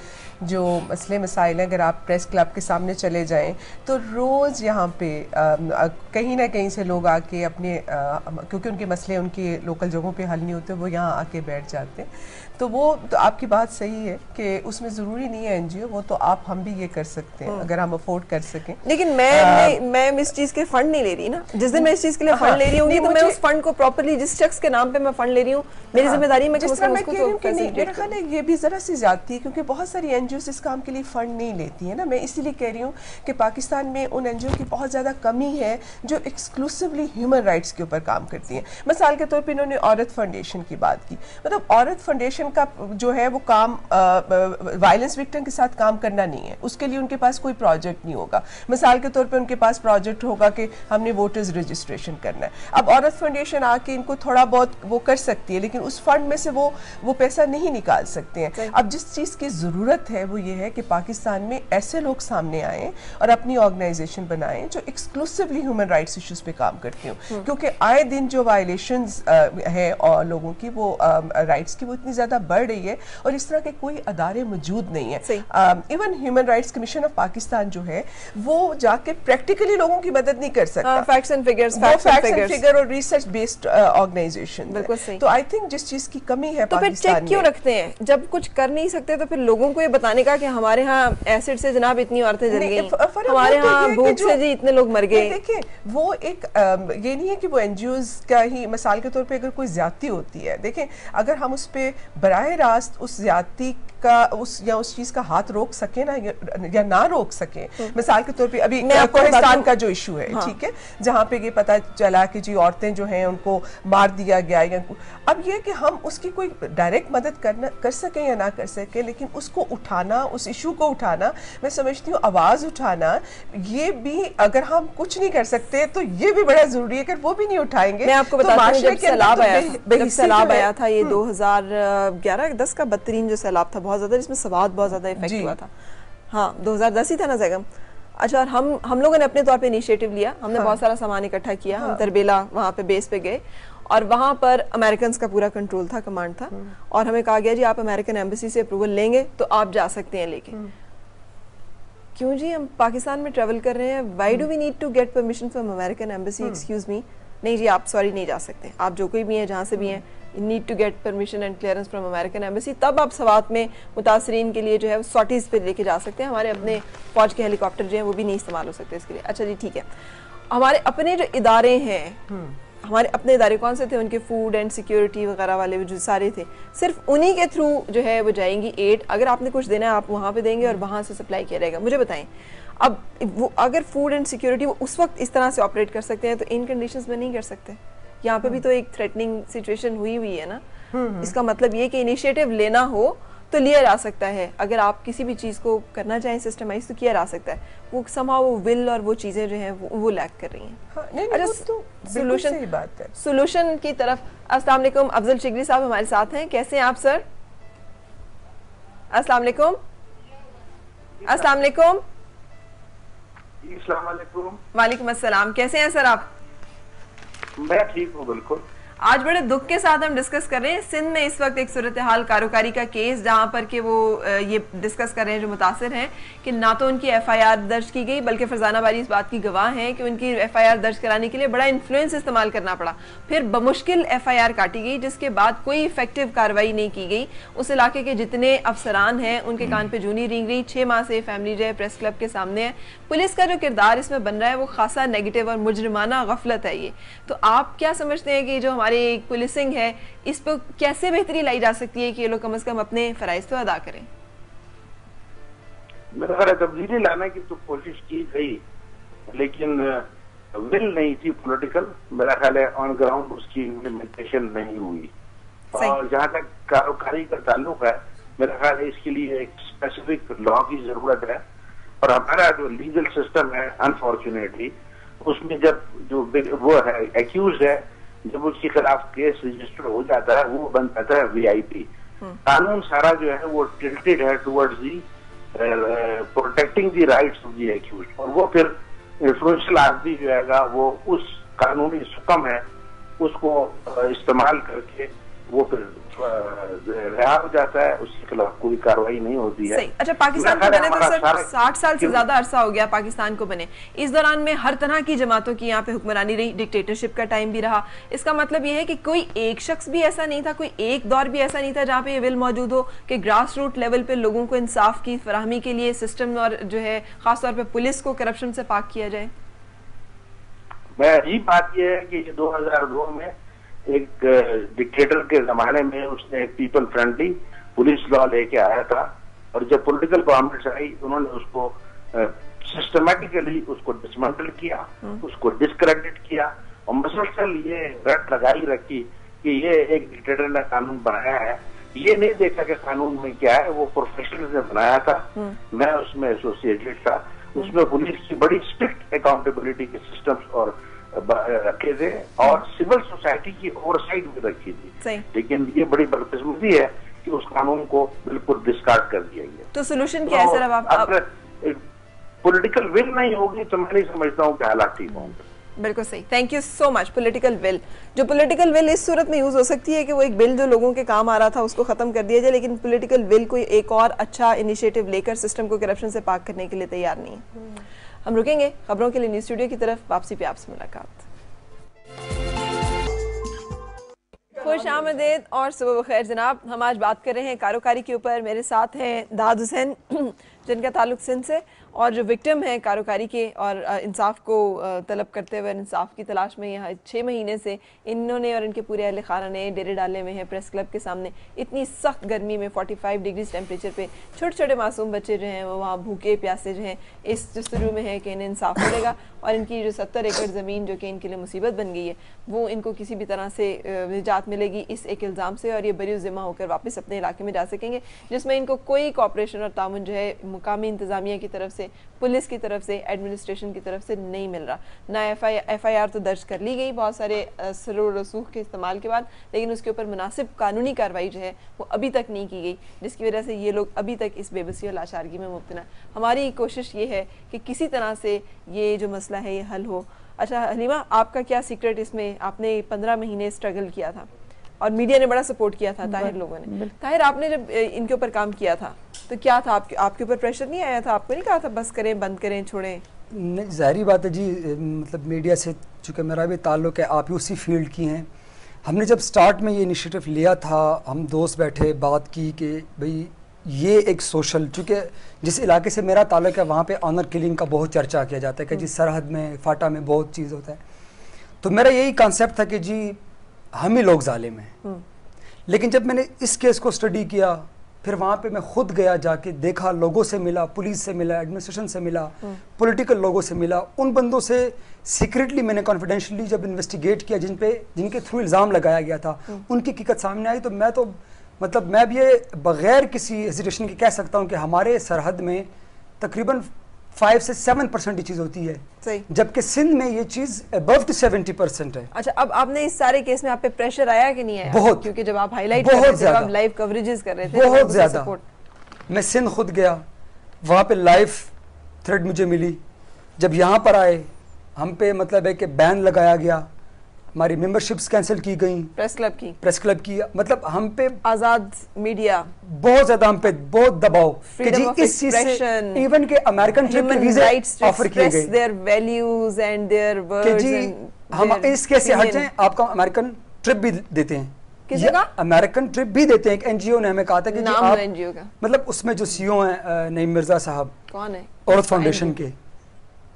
जो मसले मसाइल हैं, अगर आप प्रेस क्लब के सामने चले जाएं तो रोज़ यहाँ पे कहीं ना कहीं से लोग आके अपने क्योंकि उनके मसले उनकी लोकल जगहों पे हल नहीं होते, वो यहाँ आके बैठ जाते हैं। तो वो तो आपकी बात सही है कि उसमें ज़रूरी नहीं है एनजीओ, वो तो आप हम भी ये कर सकते हैं अगर हम अफोर्ड कर सकें। लेकिन मैं इस चीज़ के फंड नहीं ले रही ना। जिस दिन मैं इस चीज़ के लिए फंड ले रही हूँ तो मैं उस फंड को प्रॉपर्ली, जिस शख्स के नाम पे मैं फंड ले रही हूँ, मेरी जिम्मेदारी में मेरा ख्याल है ये भी ज़रा सी ज़्यादती है, क्योंकि बहुत सारी एनजीओ इस काम के लिए फ़ंड नहीं लेती है ना। मैं इसीलिए कह रही हूँ कि पाकिस्तान में उन एनजीओ की बहुत ज़्यादा कमी है जो एक्सक्लूसिवली ह्यूमन राइट्स के ऊपर काम करती हैं। मिसाल के तौर पर इन्होंने औरत फाउंडेशन की बात की, मतलब औरत फाउंडेशन का जो है वो काम वायलेंस विक्टिम के साथ काम करना नहीं है, उसके लिए उनके पास कोई प्रोजेक्ट नहीं होगा। मिसाल के तौर पे उनके पास प्रोजेक्ट होगा कि हमने वोटर्स रजिस्ट्रेशन ऑर्गेनाइजेशन करना है। अब औरत फाउंडेशन आके इनको थोड़ा बहुत वो कर सकती है, लेकिन उस फंड में से वो पैसा नहीं निकाल सकते हैं। अब जिस चीज़ की ज़रूरत है वो ये है कि पाकिस्तान में ऐसे लोग सामने आए और अपनी ऑर्गेनाइजेशन बनाएं जो एक्सक्लूसिवली ह्यूमन राइट्स इश्यूज पे काम करती हूँ, क्योंकि आए दिन जो वायलेशंस है और लोगों की वो राइट्स की वो इतनी ज़्यादा बढ़ रही है और इस तरह के कोई अदारे मौजूद नहीं है। Even human rights commission of Pakistan जो है वो जाके प्रैक्टिकली लोगों की मदद नहीं कर सकता। फैक्ट्स एंड फिगर्स, फिगर और रिसर्च बेस्ड ऑर्गेनाइजेशन। तो आई थिंक जिस चीज की कमी है तो फिर चेक क्यों रखते हैं? जब कुछ कर नहीं सकते तो फिर लोगों को ये बताने का कि हमारे यहाँ एसिड से जनाब इतनी औरतें जल गई, हमारे यहाँ भूख से जी इतने लोग मर गए। देखिए वो एक ये नहीं है कि वो एनजीओज का ही मिसाल के तौर पे अगर कोई ज्यादती होती है, देखें अगर हम उस पे बराह रास्त उस ज्यादती का उस चीज का हाथ रोक सके ना या ना रोक सके, मिसाल के तौर पे अभी कोहिस्तान का जो इशू है, ठीक है, जहाँ पे ये पता चला कि जी औरतें जो हैं उनको मार दिया गया या अब ये कि हम उसकी कोई डायरेक्ट मदद कर सके या ना कर सके, लेकिन उसको उठाना, उस इशू को उठाना, मैं समझती हूँ आवाज उठाना, ये भी अगर हम कुछ नहीं कर सकते तो ये भी बड़ा जरूरी है। अगर वो भी नहीं उठाएंगे, मैं आपको बताती हूँ जब सैलाब आया था ये 2011-10 का बदतरीन जो सैलाब था, बहुत ज्यादा, जिसमें सवाद बहुत ज्यादा इफेक्ट हुआ था। हाँ 2010 ही था ना जैगम। अच्छा, और हम लोगों ने अपने तौर पे इनिशिएटिव लिया, हमने बहुत सारा सामान इकट्ठा किया, हम तरबेला वहाँ पे बेस पे गए और वहाँ पर अमेरिकन का पूरा कंट्रोल था, कमांड था, और हमें कहा गया जी आप अमेरिकन एम्बेसी से अप्रूवल लेंगे तो आप जा सकते हैं लेके। क्यों जी, हम पाकिस्तान में ट्रेवल कर रहे हैं, why do we need to get permission from American embassy? Excuse me, नहीं जी आप सॉरी नहीं जा सकते, आप जो कोई भी हैं जहाँ से भी हैं, need to get permission and clearance from American embassy, तब आप सवात में मुतासरीन के लिए जो है सॉटीज पे लेके जा सकते हैं। हमारे अपने फौज के हेलीकॉप्टर जो हैं वो भी नहीं इस्तेमाल हो सकते इसके लिए। अच्छा जी ठीक है, हमारे अपने जो इदारे हैं, हमारे अपने इदारे कौन से थे? उनके फूड एंड सिक्योरिटी वगैरह वाले जो सारे थे, सिर्फ उन्हीं के थ्रू जो है वो जाएंगी एड। अगर आपने कुछ देना है आप वहाँ पे देंगे और वहाँ से सप्लाई किया रहेगा। मुझे बताएं, अब वो अगर फूड एंड सिक्योरिटी वो उस वक्त इस तरह से ऑपरेट कर सकते हैं तो इन कंडीशंस में नहीं कर सकते। यहाँ पे भी तो एक थ्रेटनिंग सिचुएशन हुई है ना। इसका मतलब ये कि इनिशिएटिव लेना हो तो लिया जा सकता है, अगर आप किसी भी चीज़ को करना चाहें सिस्टमाइज तो किया जा सकता है। वो somehow वो विल और वो चीज़ें जो हैं वो लैक कर रही हैं। हाँ, नहीं, सही बात है। सोल्यूशन की तरफ। अस्सलाम वालेकुम, अफजल शिगरी साहब हमारे साथ हैं, कैसे हैं आप सर? अस्सलाम वालेकुम। अस्सलाम वालेकुम। वालेकुम अस्सलाम, कैसे हैं सर आप? मैं ठीक हूँ बिल्कुल। आज बड़े दुख के साथ हम डिस्कस कर रहे हैं सिंध में इस वक्त एक सूरत हाल कारोकारी का केस, जहां पर कि वो ये डिस्कस कर रहे हैं जो मुतासिर हैं कि ना तो उनकी FIR दर्ज की गई, बल्कि फरजाना बारी इस बात की गवाह हैं कि उनकी FIR दर्ज कराने के लिए बड़ा इन्फ्लुएंस इस्तेमाल करना पड़ा, फिर बमुश्किल FIR काटी गई, जिसके बाद कोई इफेक्टिव कार्रवाई नहीं की गई। उस इलाके के जितने अफसरान हैं उनके कान पे जूनी रिंग रही। 6 माह से फैमिली जो है प्रेस क्लब के सामने है। पुलिस का जो किरदार इसमें बन रहा है वो खासा नेगेटिव और मुजरिमाना गफलत है ये। तो आप क्या समझते हैं कि जो हमारी पुलिसिंग है इस पर कैसे बेहतरी लाई जा सकती है कि ये लोग कम से कम अपने फराइज तो अदा करें? मेरा ख्याल है तब्दीली लाने की तो कोशिश की गई, लेकिन विल नहीं थी पॉलिटिकल। मेरा ख्याल है ऑन ग्राउंड उसकी इम्प्लीमेंटेशन नहीं हुई। और जहाँ तक कारोकारी का ताल्लुक है, मेरा ख्याल है इसके लिए एक स्पेसिफिक लॉ की जरूरत है। और हमारा जो लीगल सिस्टम है अनफॉर्चुनेटली उसमें जब जो वो है एक्यूज है, जब उसके खिलाफ केस रजिस्टर हो जाता है वो बन जाता है VIP। कानून सारा जो है वो टिल्टेड है towards the protecting the rights of the accused, और वो फिर इन्फ्लुएंशियल आदमी जो है वो उस कानूनी हुक्म है उसको इस्तेमाल करके वो फिर रिहा हो जाता है, उसके खिलाफ कोई कार्रवाई नहीं होती है। सही। अच्छा, पाकिस्तान को बने तो सर 60 साल से ज्यादा अरसा हो गया पाकिस्तान को बने। इस दौरान में हर तरह की जमातों की यहाँ पे हुक्मरानी रही, डिक्टेटरशिप का टाइम भी रहा। इसका मतलब ये है कि कोई एक शख्स भी ऐसा नहीं था, कोई एक दौर भी ऐसा नहीं था जहाँ पे ये विल मौजूद हो कि ग्रास रूट लेवल पे लोगों को इंसाफ की फराहमी के लिए सिस्टम और जो है खासतौर पर पुलिस को करप्शन से पाक किया जाए। यही बात यह है कि 2002 में एक डिक्टेटर के जमाने में उसने एक पीपल फ्रेंडली पुलिस लॉ लेके आया था, और जब पॉलिटिकल गवर्नमेंट आई उन्होंने उसको सिस्टमेटिकली उसको डिसमेंटल किया, उसको डिस्क्रेडिट किया, और मसलसल ये रट लगाई रखी कि ये एक डिक्टेटर ने कानून बनाया है। ये नहीं देखा कि कानून में क्या है, वो प्रोफेशनल ने बनाया था, मैं उसमें एसोसिएटेड था। उसमें पुलिस की बड़ी स्ट्रिक्ट अकाउंटेबिलिटी के सिस्टम्स और रखे थे और सिविल सोसाइटी की ओवरसाइट भी रखी थी। लेकिन ये बड़ी बदकिस्मती है कि उस कानून को बिल्कुल डिस्कार्ड कर दिया गया। तो सोल्यूशन क्या है सर? अब अगर पॉलिटिकल विल नहीं होगी तो मैं नहीं समझता हूँ कि हालात ठीक होंगे। बिल्कुल सही, thank you so much. Political will, जो पॉलिटिकल विल इस सूरत में यूज हो सकती है कि वो एक बिल जो लोगों के काम आ रहा था उसको खत्म कर दिया जाए, लेकिन पॉलिटिकल विल कोई एक और अच्छा इनिशिएटिव लेकर सिस्टम को करप्शन से पाक करने के लिए तैयार नहीं है। हम रुकेंगे खबरों के लिए न्यूज स्टूडियो की तरफ, वापसी पे आपसे मुलाकात। खुश आमदेद और सुबह बखैर जनाब। हम आज बात कर रहे हैं कारोकारी के ऊपर। मेरे साथ हैं दाद हुसैन जिनका ताल्लुक सिंध से, और जो विक्टिम है कारोकारी के और इंसाफ को तलब करते हुए इंसाफ की तलाश में यहाँ 6 महीने से इन्होंने और इनके पूरे अहल खाना ने डेरे डाले हुए हैं प्रेस क्लब के सामने। इतनी सख्त गर्मी में 45 डिग्री टेम्परेचर पे छोटे छोटे मासूम बच्चे जो हैं वो वहाँ भूखे प्यासे जो हैं इस जस्तरू में है कि इन्हें इंसाफ मिलेगा, और इनकी जो 70 एकड़ ज़मीन जो कि इनके लिए मुसीबत बन गई है वो इनको किसी भी तरह से निजात मिलेगी इस एक इल्ज़ाम से, और ये बरी ज़िम्मा होकर वापस अपने इलाके में जा सकेंगे, जिसमें इनको कोई कॉपरेशन और ताउन जो है मुकामी इंतज़ामिया की तरफ से, पुलिस की तरफ से, एडमिनिस्ट्रेशन की तरफ से नहीं मिल रहा। ना FIR तो दर्ज कर ली गई बहुत सारे सरूर रसूख के इस्तेमाल के बाद, लेकिन उसके ऊपर मुनासिब कानूनी कार्रवाई जो है वो अभी तक नहीं की गई, जिसकी वजह से ये लोग अभी तक इस बेबसी और लाचारगी में मुब्तला। हमारी कोशिश ये है कि किसी तरह से ये जो मसला है ये हल हो। अच्छा हलीमा, आपका क्या सीक्रेट इसमें? आपने 15 महीने स्ट्रगल किया था और मीडिया ने बड़ा सपोर्ट किया था, ताहिर लोगों ने। ताहिर, आपने जब इनके ऊपर काम किया था तो क्या था आपके ऊपर प्रेशर नहीं आया था? आपको नहीं कहा था बस करें, बंद करें, छोड़ें? नहीं, ज़ाहिरी बात है जी, मतलब मीडिया से चूँकि मेरा भी ताल्लुक़ है, आप भी उसी फील्ड की हैं। हमने जब स्टार्ट में ये इनिशिएटिव लिया था, हम दोस्त बैठे बात की कि भाई ये एक सोशल, चूँकि जिस इलाके से मेरा ताल्लुक़ है वहाँ पे ऑनर किलिंग का बहुत चर्चा किया जाता है कि जी सरहद में, फाटा में बहुत चीज़ होता है। तो मेरा यही कॉन्सेप्ट था कि जी हम ही लोग जालिम हैं। लेकिन जब मैंने इस केस को स्टडी किया, फिर वहाँ पे मैं खुद गया, जाके देखा, लोगों से मिला, पुलिस से मिला, एडमिनिस्ट्रेशन से मिला, पॉलिटिकल लोगों से मिला, उन बंदों से सीक्रेटली मैंने कॉन्फिडेंशियली जब इन्वेस्टिगेट किया जिनके थ्रू इल्ज़ाम लगाया गया था, उनकी हकीकत सामने आई। तो मैं भी ये बग़ैर किसी हेजिटेशन के कह सकता हूँ कि हमारे सरहद में तकरीबन 5 से 7% ये चीज़ होती है, जबकि सिंध में ये चीज़ अबव 70% है। अच्छा, अब आपने इस सारे केस में आप पे प्रेशर आया कि नहीं आया? बहुत, क्योंकि जब आप हाईलाइट कर रहे थे, जब आप लाइव कवरेजेस कर रहे थे, बहुत ज़्यादा। मैं सिंध खुद गया, वहाँ पे लाइव थ्रेड मुझे मिली। जब यहाँ पर आए, हम पे मतलब है कि बैन लगाया गया, हमारी मेंबरशिप्स कैंसिल की गई, प्रेस क्लब की, मतलब हम पे आजाद मीडिया, बहुत ज्यादा हम पे बहुत दबाव कि जी इस चीज से इवन के अमेरिकन ट्रिप के वीजा ऑफर किए गए, there values and their words, हम इस केस से हट जाएं, आपका अमेरिकन ट्रिप भी देते हैं। किसी का अमेरिकन ट्रिप भी देते हैं। एक एनजीओ ने हमें कहा था कि नाम आप एनजीओ का, मतलब उसमें जो सीईओ हैं नईम मिर्जा साहब, कौन है? औरत फाउंडेशन के।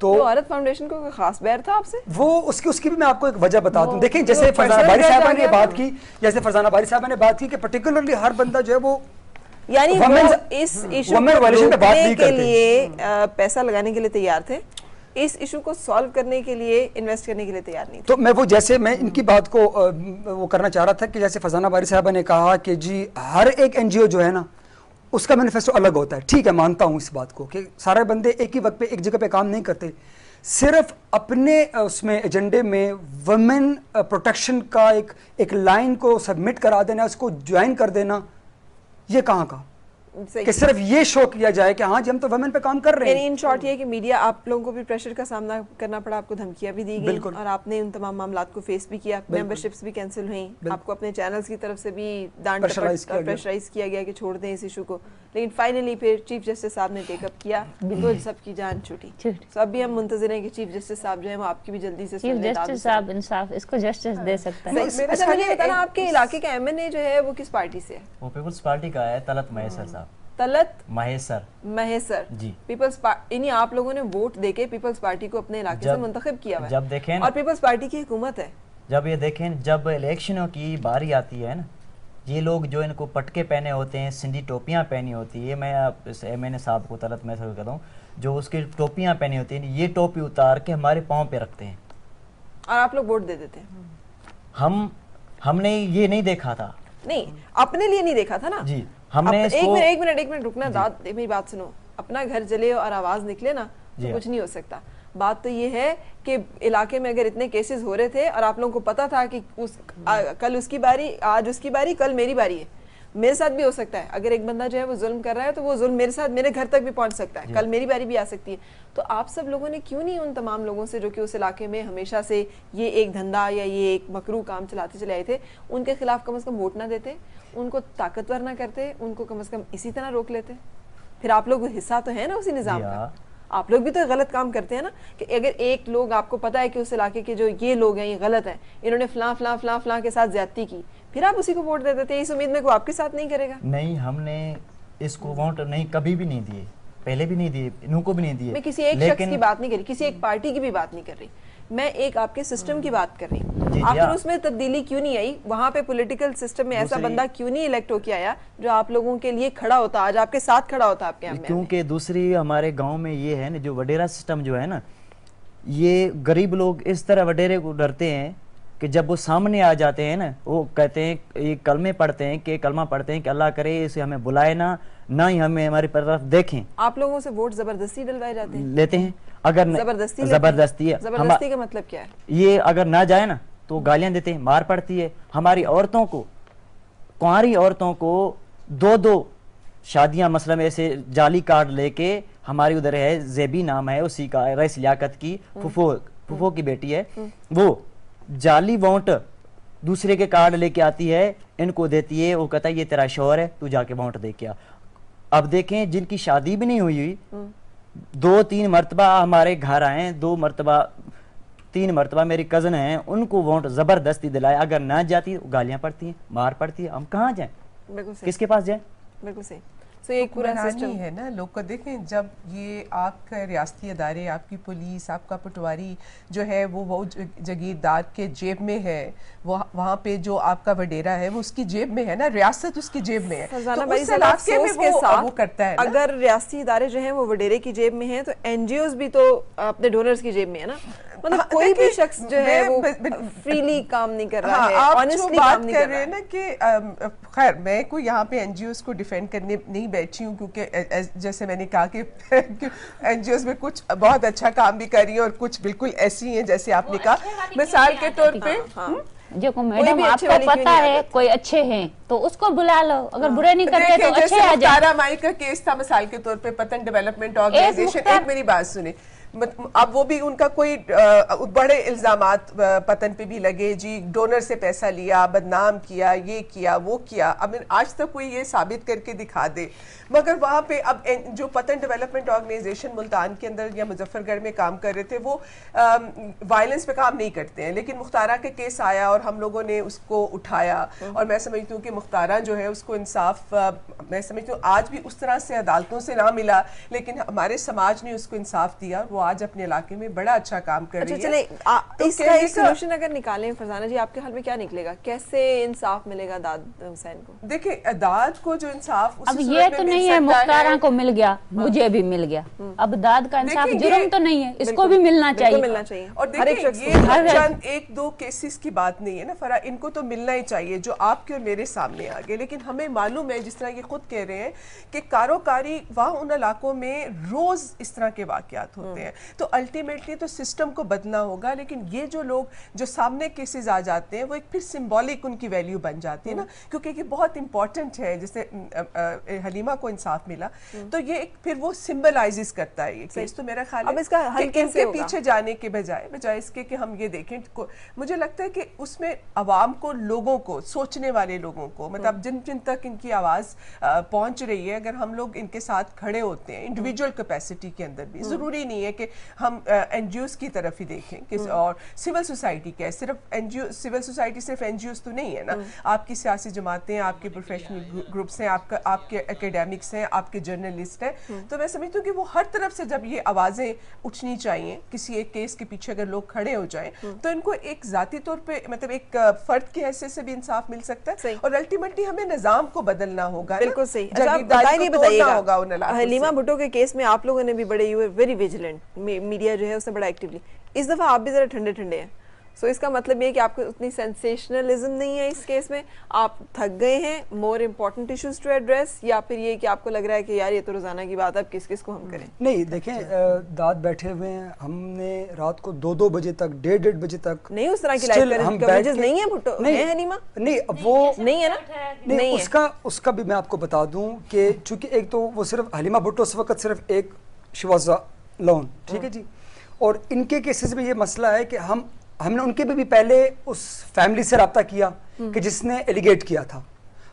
तो औरत फाउंडेशन को कोई खास बैर था आपसे? वो उसकी भी मैं आपको एक वजह बता दूं। देखिए, जैसे फरजाना बारी साहबा ने बात की, कि पर्टिकुलरली हर बंदा जो है वो, यानी वो इस इशू को रोकने के लिए पैसा लगाने के लिए तैयार थे, इस इशू को सॉल्व करने के लिए इन्वेस्ट करने के लिए तैयार नहीं थे। तो मैं इनकी बात को वो करना चाह रहा था कि जैसे फरजाना बारी साहबा ने कहा कि जी हर एक एनजीओ जो है ना उसका मैनिफेस्टो अलग होता है। ठीक है, मानता हूँ इस बात को कि सारे बंदे एक ही वक्त पे एक जगह पे काम नहीं करते। सिर्फ अपने उसमें एजेंडे में वुमेन प्रोटेक्शन का एक लाइन को सबमिट करा देना, उसको ज्वाइन कर देना, ये कहाँ का कि सिर्फ ये शो किया जाए कि हाँ जी हम तो वुमेन पे काम कर रहे हैं। इन शॉर्ट ये कि मीडिया, आप लोगों को भी प्रेशर का सामना करना पड़ा, आपको धमकियां भी दी गई और आपने उन तमाम मामलात को फेस भी किया, मेंबरशिप्स भी कैंसिल हुई, आपको अपने चैनल्स की तरफ से भी प्रेशराइज किया गया कि छोड़ दें इस इशू को, लेकिन फाइनली फिर चीफ जस्टिस साहब ने टेकअप किया तो सबकी जान छूटी। तो अब भी हम मुंतज़िर हैं कि चीफ जस्टिस साहब जो है वो आपकी भी जल्दी से चीफ जस्टिस साहब इंसाफ इसको जस्टिस दे सकता है। अच्छा मुझे बताना, आपके इलाके का एमएनए जो है वो किस पार्टी से है? वो पीपल्स पार्टी का है, तलत महेसर साहब। तलत महेसर जी। पीपल्स पार्टी, आप लोगों ने वोट देके पीपल्स पार्टी को अपने इलाके से मुंतखब किया हुआ है। जब देखें और पीपल्स पार्टी की हुकूमत है, जब ये देखें, जब इलेक्शनों की बारी आती है ना, ये लोग जो इनको पटके पहने होते हैं, सिंधी टोपियां पहनी होती है, मैं एमएनए साहब को तलत महेसर को कहता हूँ, जो उसकी टोपियां पहनी होती हैं, ये टोपी उतार के हमारे पाँव पे रखते हैं और आप लोग वोट दे देते हैं। हमने ये नहीं देखा था, नहीं अपने लिए नहीं देखा था ना जी। हमने एक मिनट रुकना, दाद मेरी बात सुनो। अपना घर जले और आवाज निकले ना तो कुछ नहीं हो सकता। बात तो ये है कि इलाके में अगर इतने केसेस हो रहे थे और आप लोगों को पता था कि कल उसकी बारी, आज उसकी बारी, कल मेरी बारी है, मेरे साथ भी हो सकता है। अगर एक बंदा जो है वो जुल्म कर रहा है तो वो जुल्म मेरे साथ, मेरे घर तक भी पहुंच सकता है, कल मेरी बारी भी आ सकती है। तो आप सब लोगों ने क्यों नहीं उन तमाम लोगों से जो कि उस इलाके में हमेशा से ये एक धंधा या ये एक मकरू काम चलाते चले आए थे, उनके खिलाफ कम से कम वोट ना देते, उनको ताकतवर ना करते, उनको कम से कम इसी तरह रोक लेते? फिर आप लोग हिस्सा तो है ना उसी निजाम का, आप लोग भी तो गलत काम करते हैं ना। कि अगर एक लोग, आपको पता है कि उस इलाके के जो ये लोग हैं ये गलत हैं, इन्होंने फलां फलां फलां फलां के साथ ज्यादती की, फिर आप उसी को वोट दे देते हैं इस उम्मीद में कोई आपके साथ नहीं करेगा? नहीं, हमने इसको वोट नहीं, कभी भी नहीं दिए, पहले भी नहीं दिए, इनको भी नहीं दिए। मैं किसी एक शख्स की बात नहीं कर रही, किसी एक पार्टी की भी बात नहीं कर रही, मैं एक आपके सिस्टम की बात कर रही हूँ। आखिर उसमें तब्दीली क्यों नहीं आई? वहां पे पॉलिटिकल सिस्टम में ऐसा बंदा क्यों नहीं इलेक्ट होके आया जो आप लोगों के लिए खड़ा होता, आज आपके साथ खड़ा होता आपके यहाँ? क्योंकि दूसरी हमारे गांव में ये है ना, जो वडेरा सिस्टम जो है ना, ये गरीब लोग इस तरह वडेरे को डरते हैं कि जब वो सामने आ जाते हैं ना, वो कहते हैं, ये कलमे पढ़ते हैं कि कलमा पढ़ते हैं कि अल्लाह करे इसे हमें बुलाए ना ही हमें हमारी तरफ देखें। आप लोगों से वोट जबरदस्ती डलवाए जाते हैं? लेते हैं। अगर जबरदस्ती है, जबरदस्ती का मतलब क्या है? ये अगर ना जाए ना तो गालियां देते हैं, मार पड़ती है। हमारी औरतों को, कुंवारी औरतों को 2-2 शादियां, मसलन ऐसे जाली कार्ड लेके, हमारी उधर है जेबी नाम है उसी का, रईस लियाकत की फुफो की बेटी है, वो जाली वोट दूसरे के कार्ड लेके आती है, इनको देती है, वो कहता है ये तेरा शोहर है, तू जाके वोट दे के आ। अब देखें, जिनकी शादी भी नहीं हुई 2-3 मरतबा हमारे घर आए, 2 मरतबा 3 मरतबा मेरी कजन है, उनको वोट जबरदस्ती दिलाए, अगर ना जाती तो गालियां पड़ती हैं, मार पड़ती है। हम कहाँ जाएं, किसके पास जाएं? बिल्कुल सही। तो एक पूरा सिस्टम है ना। लोग को देखें, जब ये आपका रियासती अदारे, आपकी पुलिस, आपका पटवारी जो है वो जागीरदार के जेब में है, वो वहाँ पे जो आपका वडेरा है वो उसकी जेब में है ना, रियासत उसकी जेब में है, तो उस इलाके में वो करता है। अगर रियासती इदारे जो हैं वो वडेरे की जेब में हैं, तो एनजीओज भी तो अपने डोनर्स की जेब में है ना। मतलब कोई भी शख्स जो है वो फ्रीली काम नहीं कर रहा है, ऑनेस्टली काम नहीं कर रहा है ना। कि खैर, मैं कोई यहाँ पे एनजीओज को डिफेंड करने नहीं बैठी हूँ, क्योंकि जैसे मैंने कहा कि एनजीओज में कुछ बहुत अच्छा काम भी कर रही है और कुछ बिल्कुल ऐसी हैं जैसे आपने कहा। मिसाल के तौर पे जो मैडम आपको पता है कोई अच्छे हैं तो उसको बुला लो, अगर बुरे नहीं कर रहे तो अच्छे आ जाए। तारा माई का केस था मिसाल के तौर पे, पतन डेवलपमेंट ऑर्गेनाइजेशन, एक मेरी बात सुने, अब वो भी उनका कोई बड़े इल्जामात पतन पे भी लगे, जी डोनर से पैसा लिया, बदनाम किया, ये किया, वो किया। अब आज तक कोई ये साबित करके दिखा दे, मगर वहाँ पे अब जो पतन डेवलपमेंट ऑर्गेनाइजेशन मुल्तान के अंदर या मुजफ्फरगढ़ में काम कर रहे थे, वो वायलेंस पे काम नहीं करते हैं, लेकिन मुख्तारा के केस आया और हम लोगों ने उसको उठाया, और मैं समझती हूँ कि मुख्तारा जो है उसको इंसाफ, मैं समझती हूँ आज भी उस तरह से अदालतों से ना मिला, लेकिन हमारे समाज ने उसको इंसाफ दिया, वो आज अपने इलाके में बड़ा अच्छा काम कर रही है। चले इसका एक सॉल्यूशन अगर निकालें फरजाना जी, आपके हाल में क्या निकलेगा? कैसे इंसाफ मिलेगा दाद हुसैन को? देखिए, दाद को जो इंसाफ अब ये तो नहीं है मुख्तारा को मिल गया, मुझे भी मिल गया, अब दाद का इंसाफ जुर्म तो नहीं है, इसको भी मिलना चाहिए। और देखिए, ये चंद 1-2 केसेस की बात नहीं है ना फरा, इनको तो मिलना ही चाहिए जो आपके और मेरे सामने आ गए। लेकिन हमें मालूम है, जिस तरह ये खुद कह रहे हैं कि कारोकारी वहाँ उन इलाकों में रोज इस तरह के वाकयात होते हैं, तो अल्टीमेटली तो सिस्टम को बदलना होगा। लेकिन ये जो लोग जो सामने केसेस आ जाते हैं, वो एक फिर सिंबॉलिक उनकी वैल्यू बन जाती है ना, क्योंकि ये बहुत इंपॉर्टेंट है। जैसे हलीमा को इंसाफ मिला, तो ये एक फिर वो सिंबलाइजेस करता है ये केस। तो मेरा ख्याल है कि इनके पीछे जाने के बजाय इसके कि हम ये देखें, मुझे लगता है कि उसमें अवाम को, लोगों को, सोचने वाले लोगों को, मतलब जिन जिन तक इनकी आवाज पहुंच रही है, अगर हम लोग इनके साथ खड़े होते हैं इंडिविजुअल कैपेसिटी के अंदर भी, जरूरी नहीं है कि हम एनजीओस की तरफ ही देखें कि और सिविल सोसाइटी क्या है, सिर्फ एनजीओ, सिविल सोसाइटी सिर्फ एनजीओस तो नहीं है ना, आपकी सियासी जमातें, आपके प्रोफेशनल ग्रुप्स हैं, आपके एकेडमिक्स हैं, आपके जर्नलिस्ट हैं। तो मैं समझती हूँ कि वो हर तरफ से जब ये आवाजें उठनी चाहिए, किसी एक केस के पीछे अगर लोग खड़े हो जाएं, तो इनको एक जाती तौर पे, मतलब एक फर्द के हैसियत से भी इंसाफ मिल सकता है, और अल्टीमेटली हमें निजाम को बदलना होगा। बिल्कुल सही। हलीमा भुट्टो के केस में आप लोगों ने भी बड़े, you are very vigilant, media जो है उसने बड़ा एक्टिवली, इस दफा आप भी जरा ठंडे ठंडे हैं, सो इसका मतलब ये है कि आपको उतनी सेंसेशनलिज्म नहीं है इस केस में, आप थक गए हैं, more important issues to address, या फिर ये कि आपको लग रहा है कि यार ये तो रोजाना की बात है, अब किस किस को हम करें? नहीं देखें, दाद बैठे हुए हैं, हमने रात को 2-2 बजे तक, 1:30 बजे तक नहीं उस तरह की लाइफ कवरेज नहीं है भुट्टो, है हनीमा? नहीं, अब वो नहीं है ना, नहीं, उसका भी मैं आपको बता दूं कि चूंकि एक तो वो सिर्फ हलीमा भुट्टो उस वक्त सिर्फ एक शी वाज लोन, ठीक है जी, और इनके केसेस में ये मसला है कि हमने उनके भी पहले उस फैमिली से रब्ता किया कि जिसने एलिगेट किया था,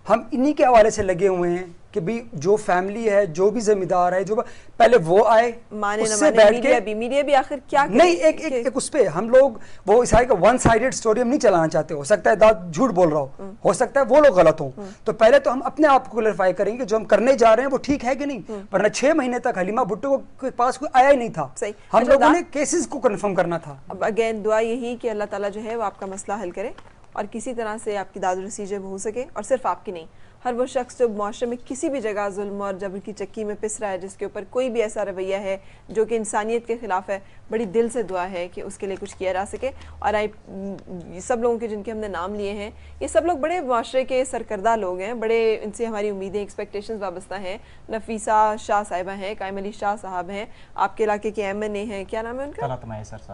हम इन्हीं के हवाले से लगे हुए हैं कि भी जो फैमिली है, जो भी जिम्मेदार है, जो पहले वो आए, माने उससे बैठ के मीडिया भी आखिर क्या नहीं, एक उस पे हम लोग वो इस का वन साइडेड स्टोरी हम नहीं चलाना चाहते। हो सकता है दाद झूठ बोल रहा हो सकता है वो लोग गलत हो, तो पहले तो हम अपने आप को क्लैरिफाई करेंगे कि जो हम करने जा रहे हैं वो ठीक है कि नहीं, वरना 6 महीने तक हलीमा भुट्टो के पास कोई आया ही नहीं था, हम लोगों ने केसेस को कन्फर्म करना था। अब अगेन दुआ यही कि अल्लाह ताला जो है वो आपका मसला हल करे और किसी तरह से आपकी दाद रसी जो हो सके, और सिर्फ आपकी नहीं, हर वो शख्स जो माशरे में किसी भी जगह जुल्म और जबर की चक्की में पिस रहा है, जिसके ऊपर कोई भी ऐसा रवैया है जो कि इंसानियत के खिलाफ है, बड़ी दिल से दुआ है कि उसके लिए कुछ किया जा सके। और सब लोगों के जिनके हमने नाम लिए हैं, ये सब लोग बड़े माशरे के सरकर्दा लोग हैं, बड़े इनसे हमारी उम्मीदें एक्सपेक्टेशंस वाबस्ता हैं। नफीसा शाह साहिबा हैं, कायम अली शाह साहब हैं, आपके इलाके के MNA हैं, क्या नाम है उनका?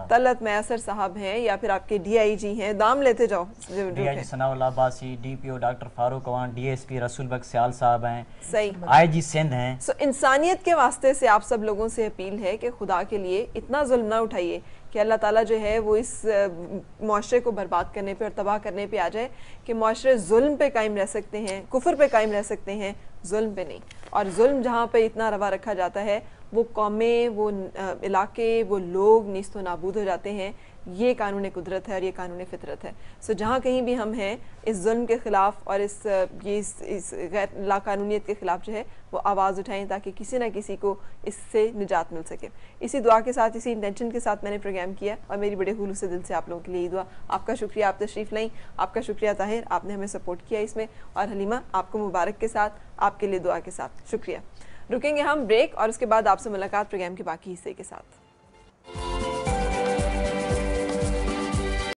तलत मैसर साहब हैं, या फिर आपके DIG हैं, दाम लेते जाओ, DIG Sanaullah Abbasi, DPO doctor Farooq Awan, DSP Rasool बख्श सियाल साहब हैं, सही, IG सिंध हैं। सो इंसानियत के वास्ते से आप सब लोगों से अपील है कि खुदा के लिए इतना जुल्म ना उठाइए कि अल्लाह ताला जो है वो इस मुआशरे को बर्बाद करने पे और तबाह करने पे आ जाए कि मुआशरे जुल्म पे कायम रह सकते हैं, कुफर पे कायम रह सकते हैं, जुल्म पे नहीं। और जुल्म जहाँ पे इतना रवा रखा जाता है, वो कौमें, वो इलाके, वो लोग नीस्तो नाबूद हो जाते हैं। ये कानून कुदरत है और ये कानून फितरत है। सो जहाँ कहीं भी हम हैं, इस जुल्म के ख़िलाफ़ और इस गैर लाकानूनियत के ख़िलाफ़ जो है वो आवाज़ उठाएं, ताकि किसी ना किसी को इससे निजात मिल सके। इसी दुआ के साथ, इसी इंटेंशन के साथ मैंने प्रोग्राम किया, और मेरी बड़े खुलूस से दिल से आप लोगों के लिए ही दुआ। आपका शुक्रिया, आप तशरीफ़ लाई, आपका शुक्रिया ताहिर, आपने हमें सपोर्ट किया इसमें, और हलीमा आपको मुबारक के साथ, आपके लिए दुआ के साथ शुक्रिया। रुकेंगे हम ब्रेक, और उसके बाद आपसे मुलाकात प्रोग्राम के बाकी हिस्से के साथ।